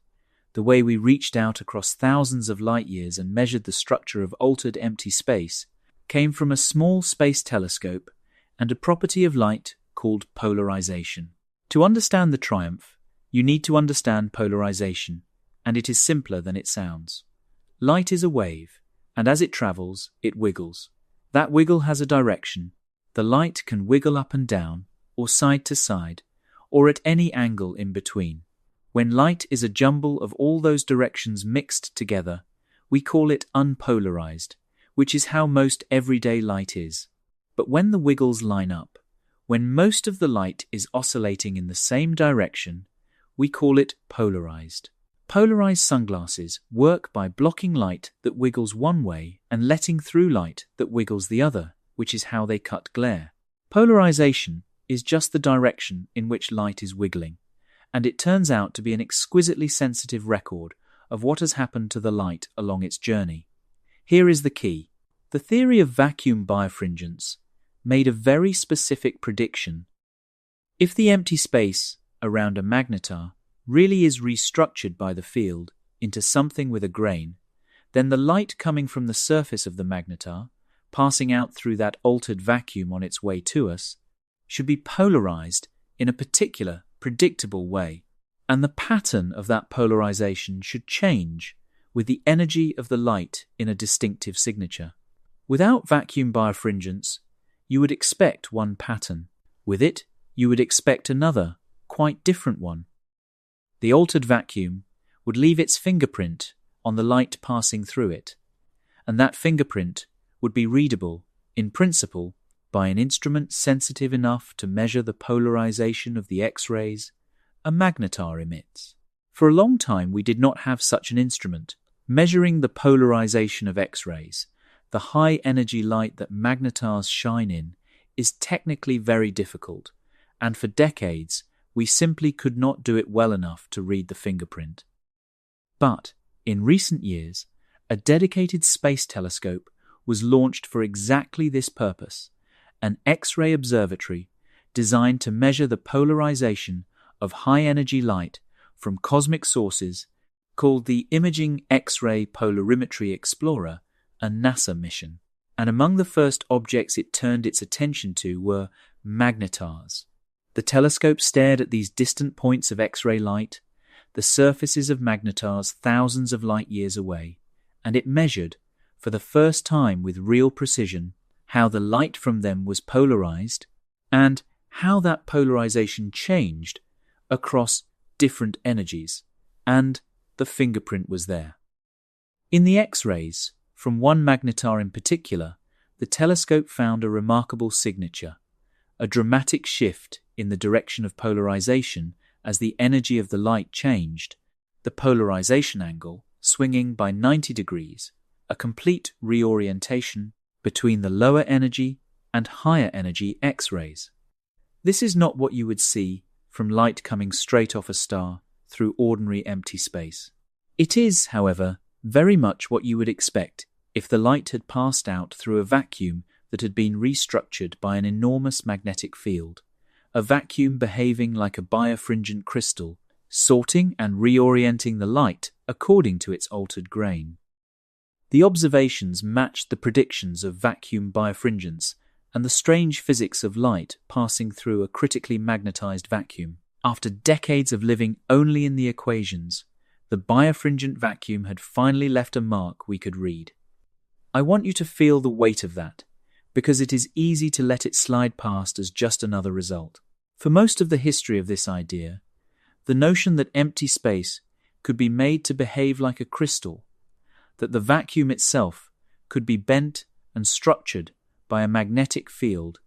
the way we reached out across thousands of light years and measured the structure of altered empty space, came from a small space telescope and a property of light called polarization. To understand the triumph, you need to understand polarization, and it is simpler than it sounds. Light is a wave, and as it travels, it wiggles. That wiggle has a direction. The light can wiggle up and down, or side to side, or at any angle in between. When light is a jumble of all those directions mixed together, we call it unpolarized, which is how most everyday light is. But when the wiggles line up, when most of the light is oscillating in the same direction, we call it polarized. Polarized sunglasses work by blocking light that wiggles one way and letting through light that wiggles the other, which is how they cut glare. Polarization is just the direction in which light is wiggling, and it turns out to be an exquisitely sensitive record of what has happened to the light along its journey. Here is the key. The theory of vacuum birefringence made a very specific prediction. If the empty space around a magnetar really is restructured by the field into something with a grain, then the light coming from the surface of the magnetar, passing out through that altered vacuum on its way to us, should be polarized in a particular, predictable way. And the pattern of that polarization should change with the energy of the light in a distinctive signature. Without vacuum birefringence, you would expect one pattern. With it, you would expect another, quite different one. The altered vacuum would leave its fingerprint on the light passing through it, and that fingerprint would be readable, in principle, by an instrument sensitive enough to measure the polarization of the X-rays a magnetar emits. For a long time we did not have such an instrument. Measuring the polarization of X-rays, the high-energy light that magnetars shine in, is technically very difficult, and for decades we simply could not do it well enough to read the fingerprint. But, in recent years, a dedicated space telescope was launched for exactly this purpose, an X-ray observatory designed to measure the polarization of high-energy light from cosmic sources called the Imaging X-ray Polarimetry Explorer, a NASA mission. And among the first objects it turned its attention to were magnetars. The telescope stared at these distant points of X-ray light, the surfaces of magnetars thousands of light years away, and it measured, for the first time with real precision, how the light from them was polarized and how that polarization changed across different energies, and the fingerprint was there. In the X-rays, from one magnetar in particular, the telescope found a remarkable signature, a dramatic shift in the direction of polarization as the energy of the light changed, the polarization angle swinging by 90 degrees, a complete reorientation between the lower energy and higher energy X-rays. This is not what you would see from light coming straight off a star through ordinary empty space. It is, however, very much what you would expect if the light had passed out through a vacuum that had been restructured by an enormous magnetic field, a vacuum behaving like a birefringent crystal, sorting and reorienting the light according to its altered grain. The observations matched the predictions of vacuum birefringence and the strange physics of light passing through a critically magnetized vacuum. After decades of living only in the equations, the birefringent vacuum had finally left a mark we could read. I want you to feel the weight of that, because it is easy to let it slide past as just another result. For most of the history of this idea, the notion that empty space could be made to behave like a crystal, that the vacuum itself could be bent and structured by a magnetic field,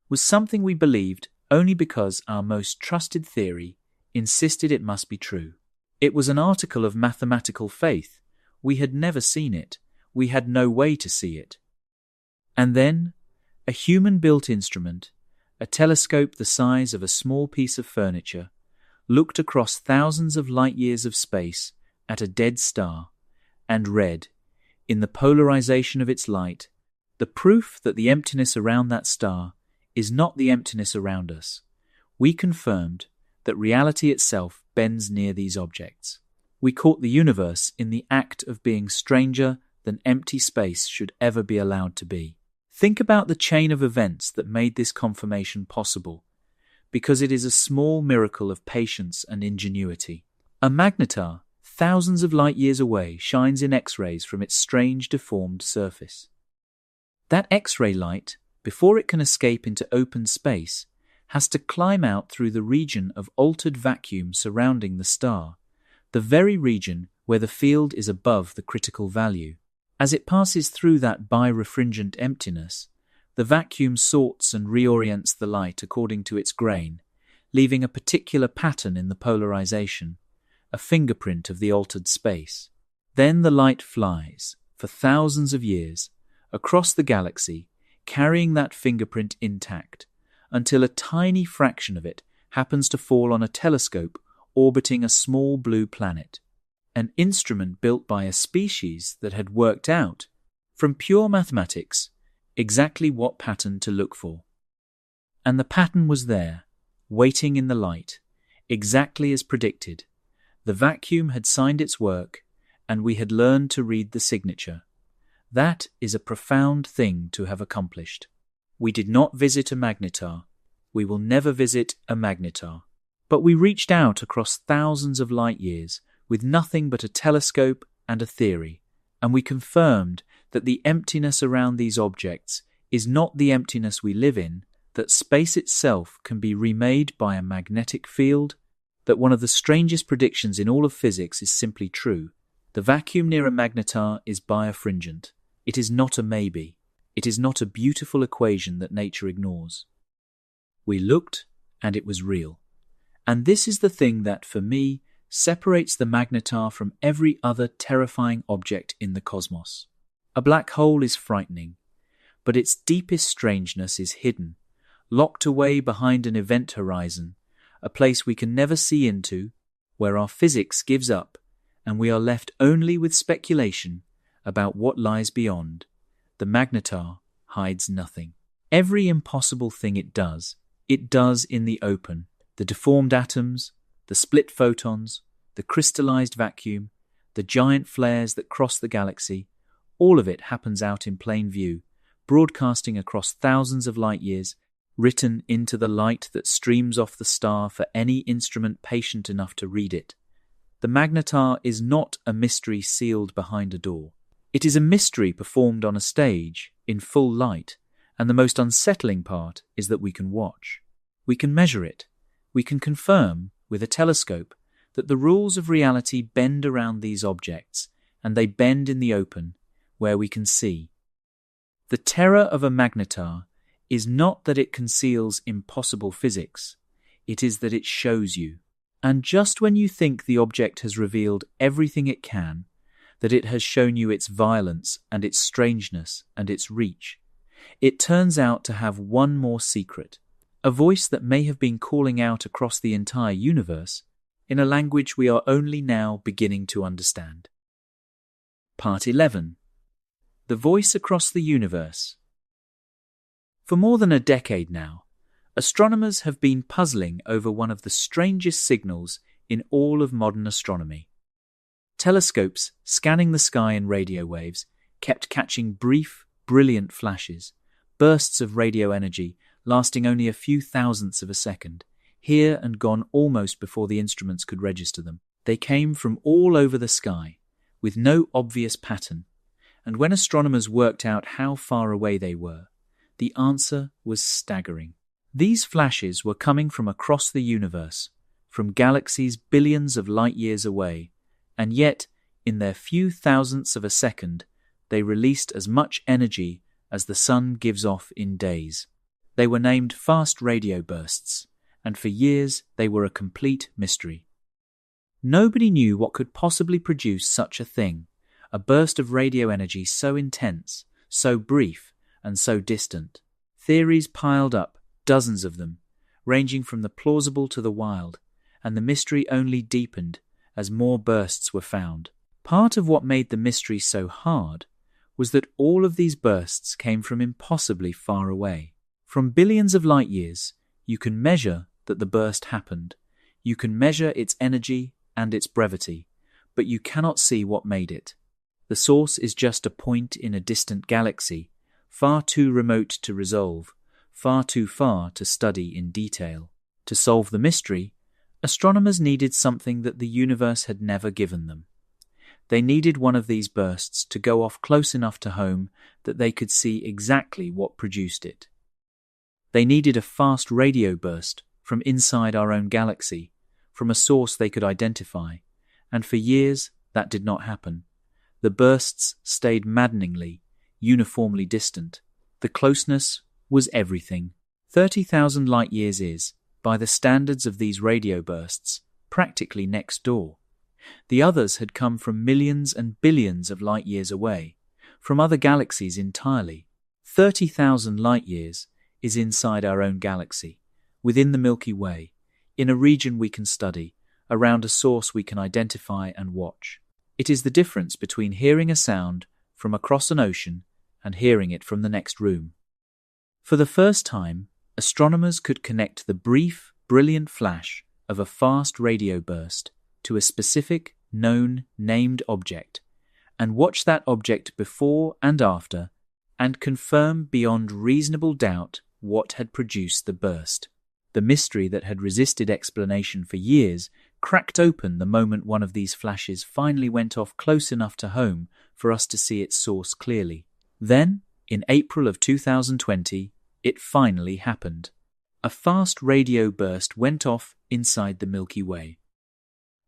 was something we believed only because our most trusted theory insisted it must be true. It was an article of mathematical faith. We had never seen it. We had no way to see it. And then, a human-built instrument, a telescope the size of a small piece of furniture, looked across thousands of light-years of space at a dead star and read, in the polarization of its light, the proof that the emptiness around that star is not the emptiness around us. We confirmed that reality itself bends near these objects. We caught the universe in the act of being stranger than empty space should ever be allowed to be. Think about the chain of events that made this confirmation possible, because it is a small miracle of patience and ingenuity. A magnetar, thousands of light years away, shines in X-rays from its strange deformed surface. That X-ray light, before it can escape into open space, has to climb out through the region of altered vacuum surrounding the star, the very region where the field is above the critical value. As it passes through that birefringent emptiness, the vacuum sorts and reorients the light according to its grain, leaving a particular pattern in the polarization, a fingerprint of the altered space. Then the light flies, for thousands of years, across the galaxy, carrying that fingerprint intact, until a tiny fraction of it happens to fall on a telescope orbiting a small blue planet, an instrument built by a species that had worked out, from pure mathematics, exactly what pattern to look for. And the pattern was there, waiting in the light, exactly as predicted. The vacuum had signed its work, and we had learned to read the signature. That is a profound thing to have accomplished. We did not visit a magnetar. We will never visit a magnetar. But we reached out across thousands of light years with nothing but a telescope and a theory, and we confirmed that the emptiness around these objects is not the emptiness we live in, that space itself can be remade by a magnetic field, that one of the strangest predictions in all of physics is simply true. The vacuum near a magnetar is birefringent. It is not a maybe. It is not a beautiful equation that nature ignores. We looked, and it was real. And this is the thing that, for me, separates the magnetar from every other terrifying object in the cosmos. A black hole is frightening, but its deepest strangeness is hidden, locked away behind an event horizon, a place we can never see into, where our physics gives up, and we are left only with speculation about what lies beyond. The magnetar hides nothing. Every impossible thing it does in the open. The deformed atoms, the split photons, the crystallized vacuum, the giant flares that cross the galaxy, all of it happens out in plain view, broadcasting across thousands of light years, written into the light that streams off the star for any instrument patient enough to read it. The magnetar is not a mystery sealed behind a door. It is a mystery performed on a stage, in full light, and the most unsettling part is that we can watch. We can measure it. We can confirm, with a telescope, that the rules of reality bend around these objects, and they bend in the open, where we can see. The terror of a magnetar is not that it conceals impossible physics, it is that it shows you. And just when you think the object has revealed everything it can, that it has shown you its violence and its strangeness and its reach, it turns out to have one more secret, a voice that may have been calling out across the entire universe in a language we are only now beginning to understand. Part 11. The Voice Across the Universe. For more than a decade now, astronomers have been puzzling over one of the strangest signals in all of modern astronomy. Telescopes scanning the sky in radio waves kept catching brief, brilliant flashes, bursts of radio energy lasting only a few thousandths of a second, here and gone almost before the instruments could register them. They came from all over the sky, with no obvious pattern, and when astronomers worked out how far away they were, the answer was staggering. These flashes were coming from across the universe, from galaxies billions of light years away, and yet, in their few thousandths of a second, they released as much energy as the sun gives off in days. They were named fast radio bursts, and for years they were a complete mystery. Nobody knew what could possibly produce such a thing, a burst of radio energy so intense, so brief, and so distant. Theories piled up, dozens of them, ranging from the plausible to the wild, and the mystery only deepened as more bursts were found. Part of what made the mystery so hard was that all of these bursts came from impossibly far away. From billions of light years, you can measure that the burst happened. You can measure its energy and its brevity, but you cannot see what made it. The source is just a point in a distant galaxy, far too remote to resolve, far too far to study in detail. To solve the mystery, astronomers needed something that the universe had never given them. They needed one of these bursts to go off close enough to home that they could see exactly what produced it. They needed a fast radio burst from inside our own galaxy, from a source they could identify, and for years that did not happen. The bursts stayed maddeningly, uniformly distant. The closeness was everything. 30,000 light-years is, by the standards of these radio bursts, practically next door. The others had come from millions and billions of light-years away, from other galaxies entirely. 30,000 light-years is inside our own galaxy, within the Milky Way, in a region we can study, around a source we can identify and watch. It is the difference between hearing a sound from across an ocean and hearing it from the next room. For the first time, astronomers could connect the brief, brilliant flash of a fast radio burst to a specific, known, named object, and watch that object before and after, and confirm beyond reasonable doubt what had produced the burst. The mystery that had resisted explanation for years cracked open the moment one of these flashes finally went off close enough to home for us to see its source clearly. Then, in April of 2020, it finally happened. A fast radio burst went off inside the Milky Way.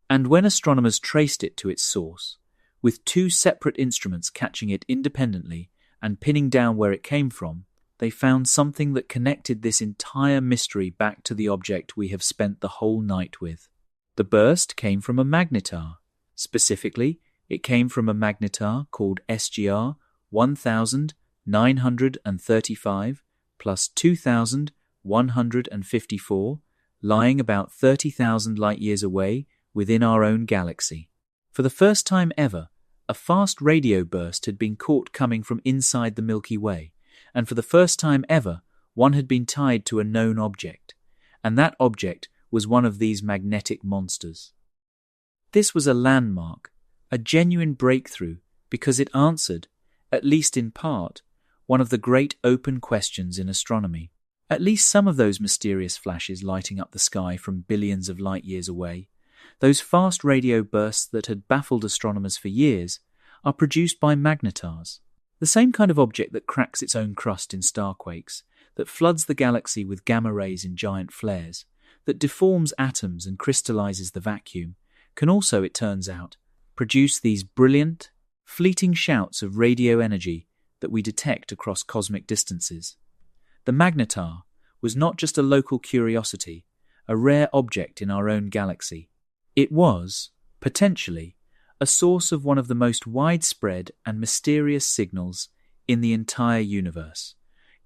And when astronomers traced it to its source, with two separate instruments catching it independently and pinning down where it came from, they found something that connected this entire mystery back to the object we have spent the whole night with. The burst came from a magnetar. Specifically, it came from a magnetar called SGR 1935 plus 2154, lying about 30,000 light-years away within our own galaxy. For the first time ever, a fast radio burst had been caught coming from inside the Milky Way, and for the first time ever, one had been tied to a known object, and that object was one of these magnetic monsters. This was a landmark, a genuine breakthrough, because it answered, at least in part, one of the great open questions in astronomy. At least some of those mysterious flashes lighting up the sky from billions of light-years away, those fast radio bursts that had baffled astronomers for years, are produced by magnetars, the same kind of object that cracks its own crust in starquakes, that floods the galaxy with gamma rays in giant flares, that deforms atoms and crystallizes the vacuum, can also, it turns out, produce these brilliant, fleeting shouts of radio energy that we detect across cosmic distances. The The magnetar was not just a local curiosity, a rare object in our own galaxy. It was, potentially, a source of one of the most widespread and mysterious signals in the entire universe,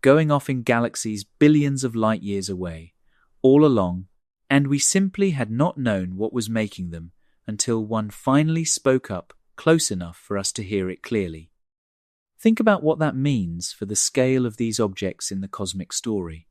going off in galaxies billions of light years away, all along, and we simply had not known what was making them until one finally spoke up close enough for us to hear it clearly. Think about what that means for the scale of these objects in the cosmic story.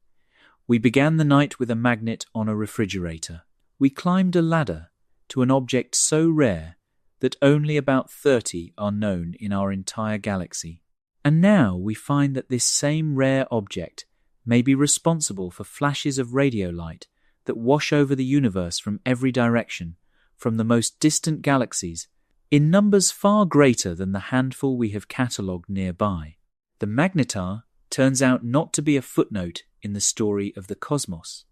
We began the night with a magnet on a refrigerator. We climbed a ladder to an object so rare that only about 30 are known in our entire galaxy. And now we find that this same rare object may be responsible for flashes of radio light that wash over the universe from every direction, from the most distant galaxies, in numbers far greater than the handful we have catalogued nearby. The magnetar turns out not to be a footnote in the story of the cosmos.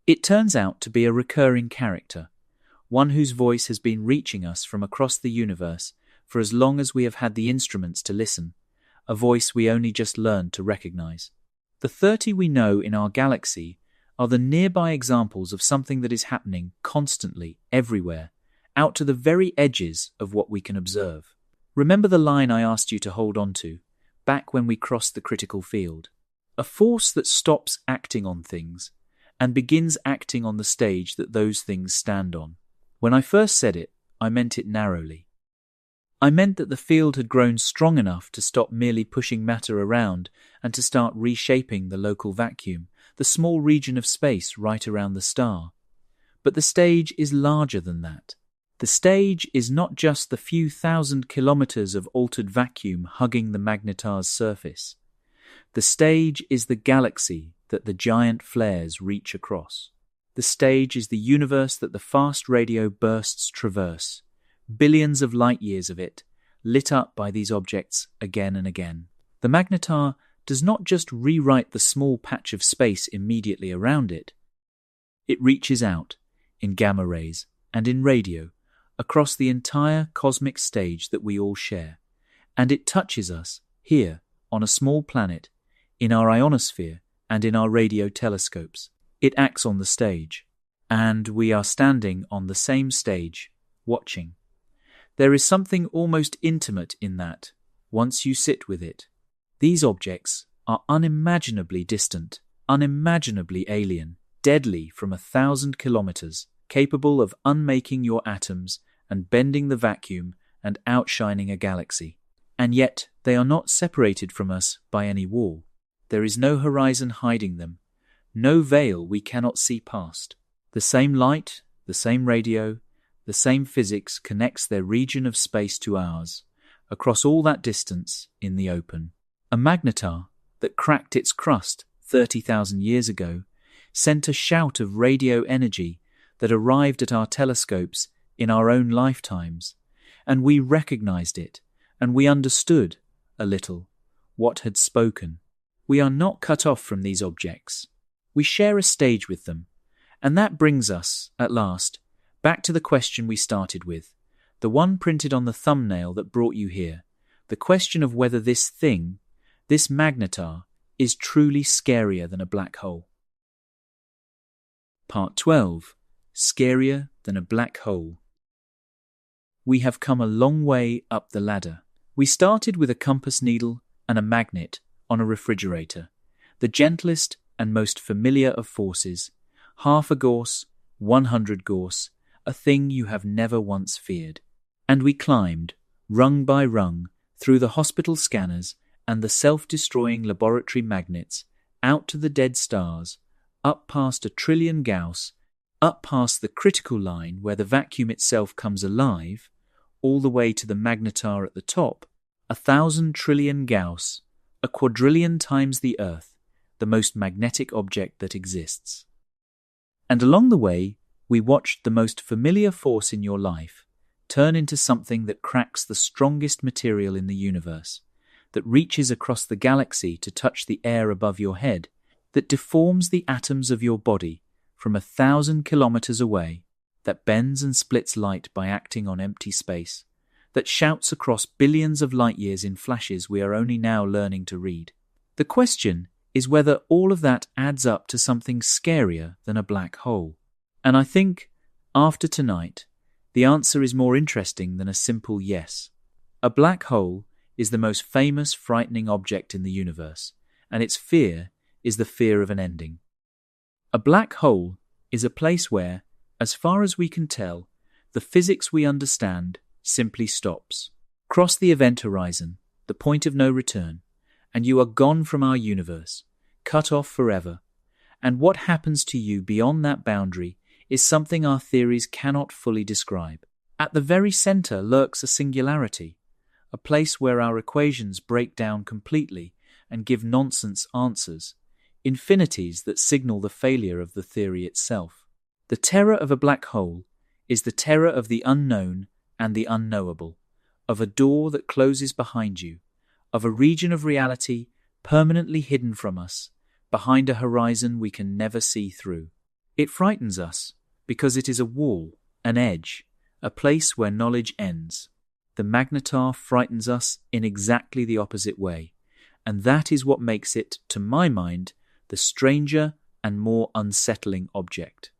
It turns out to be a recurring character, one whose voice has been reaching us from across the universe for as long as we have had the instruments to listen, a voice we only just learned to recognize. The 30 we know in our galaxy are the nearby examples of something that is happening constantly, everywhere, out to the very edges of what we can observe. Remember the line I asked you to hold on to, back when we crossed the critical field. A force that stops acting on things and begins acting on the stage that those things stand on. When I first said it, I meant it narrowly. I meant that the field had grown strong enough to stop merely pushing matter around and to start reshaping the local vacuum, the small region of space right around the star. But the stage is larger than that. The stage is not just the few thousand kilometers of altered vacuum hugging the magnetar's surface. The stage is the galaxy that the giant flares reach across. The stage is the universe that the fast radio bursts traverse, billions of light years of it, lit up by these objects again and again. The magnetar does not just rewrite the small patch of space immediately around it. It reaches out, in gamma rays and in radio, across the entire cosmic stage that we all share, and it touches us, here, on a small planet, in our ionosphere and in our radio telescopes. It acts on the stage, and we are standing on the same stage, watching. There is something almost intimate in that, once you sit with it. These objects are unimaginably distant, unimaginably alien, deadly from 1,000 kilometers, capable of unmaking your atoms and bending the vacuum and outshining a galaxy. And yet they are not separated from us by any wall. There is no horizon hiding them, no veil we cannot see past. The same light, the same radio, the same physics connects their region of space to ours, across all that distance in the open. A magnetar that cracked its crust 30,000 years ago sent a shout of radio energy that arrived at our telescopes in our own lifetimes, and we recognized it, and we understood, a little, what had spoken. We are not cut off from these objects. We share a stage with them, and that brings us, at last, back to the question we started with, the one printed on the thumbnail that brought you here, the question of whether this thing, this magnetar, is truly scarier than a black hole. Part 12. Scarier than a black hole. We have come a long way up the ladder. We started with a compass needle and a magnet on a refrigerator, the gentlest and most familiar of forces, half a Gauss, 100 Gauss, a thing you have never once feared. And we climbed, rung by rung, through the hospital scanners and the self-destroying laboratory magnets, out to the dead stars, up past 1,000,000,000,000 Gauss, up past the critical line where the vacuum itself comes alive, all the way to the magnetar at the top, 1,000,000,000,000,000 Gauss, a quadrillion times the Earth, the most magnetic object that exists. And along the way, we watched the most familiar force in your life turn into something that cracks the strongest material in the universe, that reaches across the galaxy to touch the air above your head, that deforms the atoms of your body from 1,000 kilometers away, that bends and splits light by acting on empty space, that shouts across billions of light years in flashes we are only now learning to read. The question is whether all of that adds up to something scarier than a black hole. And I think, after tonight, the answer is more interesting than a simple yes. A black hole is the most famous, frightening object in the universe, and its fear is the fear of an ending. A black hole is a place where, as far as we can tell, the physics we understand simply stops. Cross the event horizon, the point of no return, and you are gone from our universe, cut off forever. And what happens to you beyond that boundary is something our theories cannot fully describe. At the very center lurks a singularity, a place where our equations break down completely and give nonsense answers, infinities that signal the failure of the theory itself. The terror of a black hole is the terror of the unknown and the unknowable, of a door that closes behind you, of a region of reality permanently hidden from us, behind a horizon we can never see through. It frightens us because it is a wall, an edge, a place where knowledge ends. The magnetar frightens us in exactly the opposite way, and that is what makes it, to my mind, the stranger and more unsettling object.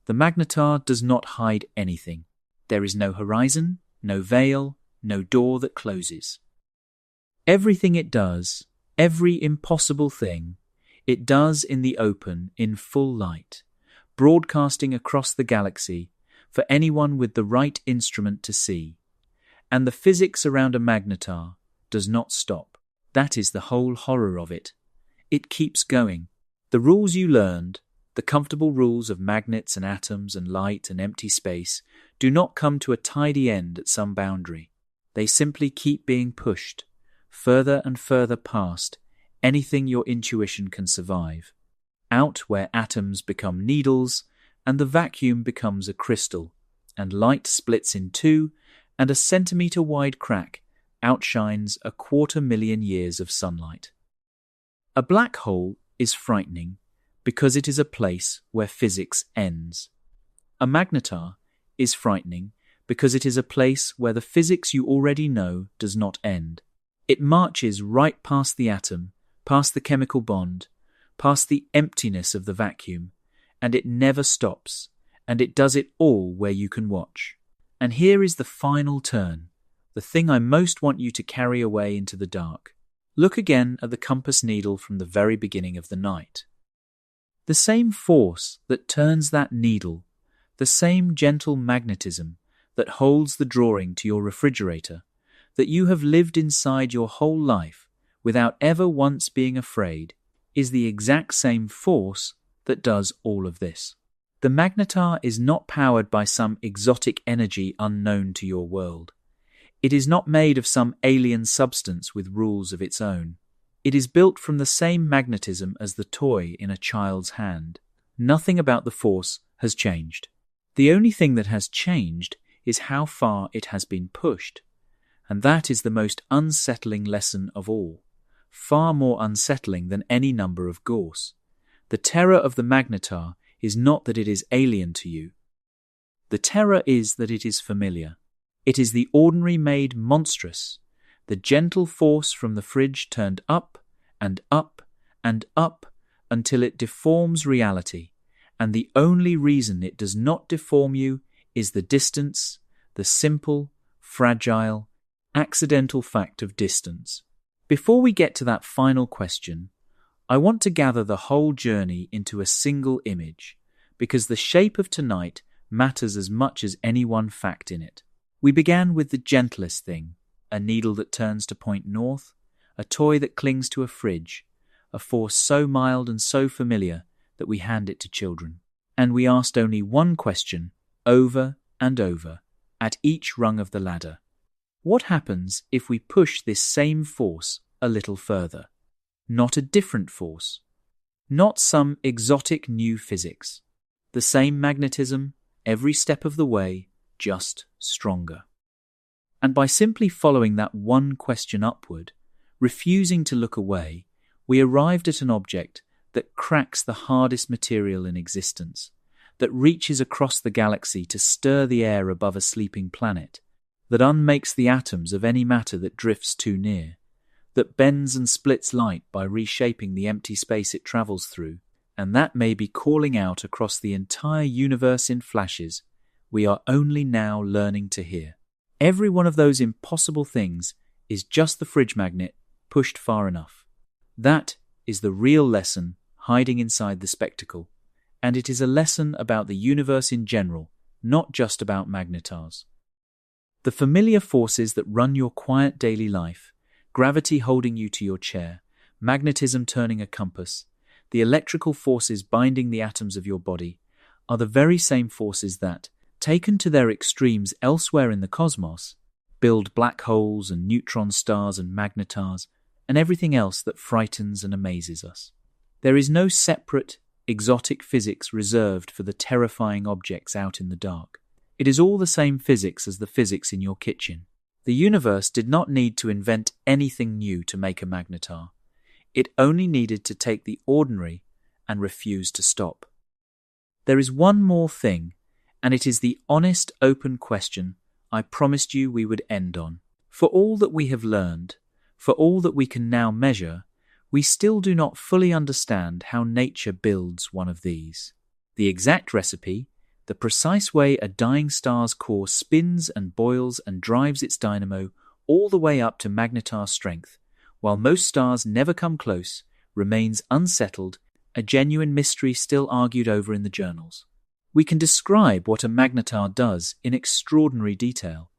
The magnetar does not hide anything. There is no horizon, no veil, no door that closes. Everything it does, every impossible thing, it does in the open, in full light, broadcasting across the galaxy for anyone with the right instrument to see. And the physics around a magnetar does not stop. That is the whole horror of it. It keeps going. The rules you learned, the comfortable rules of magnets and atoms and light and empty space, do not come to a tidy end at some boundary. They simply keep being pushed, further and further past anything your intuition can survive, out where atoms become needles and the vacuum becomes a crystal, and light splits in two, and a centimetre-wide crack outshines 250,000 years of sunlight. A black hole is frightening because it is a place where physics ends. A magnetar is frightening because it is a place where the physics you already know does not end. It marches right past the atom, past the chemical bond, past the emptiness of the vacuum, and it never stops, and it does it all where you can watch. And here is the final turn, the thing I most want you to carry away into the dark. Look again at the compass needle from the very beginning of the night. The same force that turns that needle, the same gentle magnetism that holds the drawing to your refrigerator, that you have lived inside your whole life without ever once being afraid, is the exact same force that does all of this. The magnetar is not powered by some exotic energy unknown to your world. It is not made of some alien substance with rules of its own. It is built from the same magnetism as the toy in a child's hand. Nothing about the force has changed. The only thing that has changed is how far it has been pushed. And that is the most unsettling lesson of all, far more unsettling than any number of Gauss. The terror of the magnetar is not that it is alien to you. The terror is that it is familiar. It is the ordinary made monstrous, the gentle force from the fridge turned up and up and up until it deforms reality, and the only reason it does not deform you is the distance, the simple, fragile, accidental fact of distance. Before we get to that final question, I want to gather the whole journey into a single image, because the shape of tonight matters as much as any one fact in it. We began with the gentlest thing, a needle that turns to point north, a toy that clings to a fridge, a force so mild and so familiar that we hand it to children. And we asked only one question, over and over, at each rung of the ladder. What happens if we push this same force a little further? Not a different force. Not some exotic new physics. The same magnetism, every step of the way, just stronger. And by simply following that one question upward, refusing to look away, we arrived at an object that cracks the hardest material in existence, that reaches across the galaxy to stir the air above a sleeping planet, that unmakes the atoms of any matter that drifts too near, that bends and splits light by reshaping the empty space it travels through, and that may be calling out across the entire universe in flashes we are only now learning to hear. Every one of those impossible things is just the fridge magnet pushed far enough. That is the real lesson hiding inside the spectacle, and it is a lesson about the universe in general, not just about magnetars. The familiar forces that run your quiet daily life, gravity holding you to your chair, magnetism turning a compass, the electrical forces binding the atoms of your body, are the very same forces that, taken to their extremes elsewhere in the cosmos, build black holes and neutron stars and magnetars and everything else that frightens and amazes us. There is no separate, exotic physics reserved for the terrifying objects out in the dark. It is all the same physics as the physics in your kitchen. The universe did not need to invent anything new to make a magnetar. It only needed to take the ordinary and refuse to stop. There is one more thing, and it is the honest, open question I promised you we would end on. For all that we have learned, for all that we can now measure, we still do not fully understand how nature builds one of these. The exact recipe, the precise way a dying star's core spins and boils and drives its dynamo all the way up to magnetar strength, while most stars never come close, remains unsettled, a genuine mystery still argued over in the journals. We can describe what a magnetar does in extraordinary detail.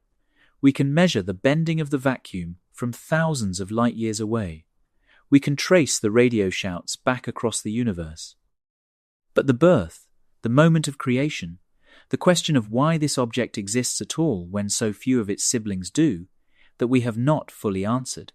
We can measure the bending of the vacuum from thousands of light years away. We can trace the radio shouts back across the universe. But the birth, the moment of creation, the question of why this object exists at all when so few of its siblings do, that we have not fully answered.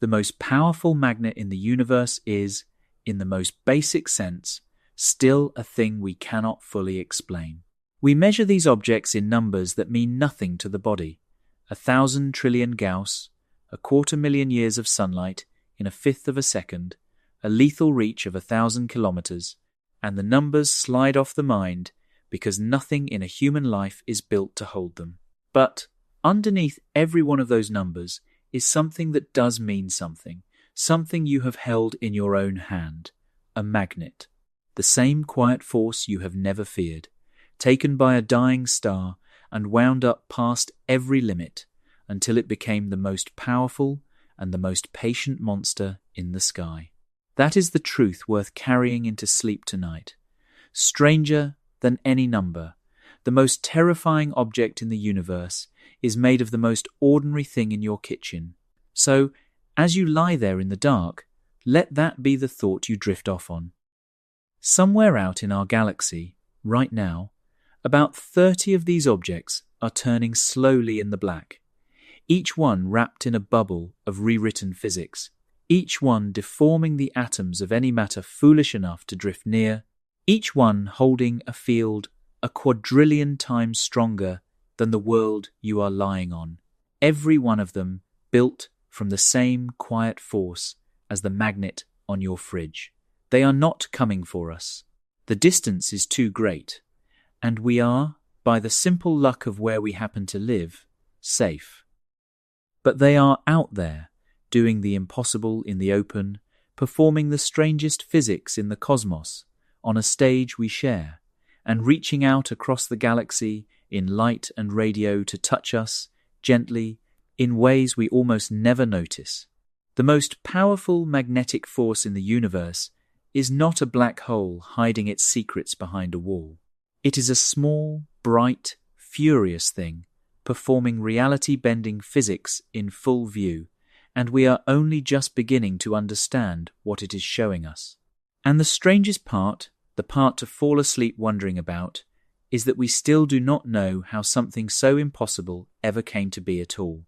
The most powerful magnet in the universe is, in the most basic sense, still a thing we cannot fully explain. We measure these objects in numbers that mean nothing to the body. 1,000 trillion Gauss, 250,000 years of sunlight in a fifth of a second, a lethal reach of 1,000 kilometers, and the numbers slide off the mind because nothing in a human life is built to hold them. But underneath every one of those numbers is something that does mean something, something you have held in your own hand, a magnet. The same quiet force you have never feared, taken by a dying star and wound up past every limit until it became the most powerful and the most patient monster in the sky. That is the truth worth carrying into sleep tonight. Stranger than any number, the most terrifying object in the universe is made of the most ordinary thing in your kitchen. So, as you lie there in the dark, let that be the thought you drift off on. Somewhere out in our galaxy, right now, about 30 of these objects are turning slowly in the black, each one wrapped in a bubble of rewritten physics, each one deforming the atoms of any matter foolish enough to drift near, each one holding a field a quadrillion times stronger than the world you are lying on, every one of them built from the same quiet force as the magnet on your fridge. They are not coming for us. The distance is too great, and we are, by the simple luck of where we happen to live, safe. But they are out there, doing the impossible in the open, performing the strangest physics in the cosmos, on a stage we share, and reaching out across the galaxy in light and radio to touch us, gently, in ways we almost never notice. The most powerful magnetic force in the universe is not a black hole hiding its secrets behind a wall. It is a small, bright, furious thing, performing reality-bending physics in full view, and we are only just beginning to understand what it is showing us. And the strangest part, the part to fall asleep wondering about, is that we still do not know how something so impossible ever came to be at all.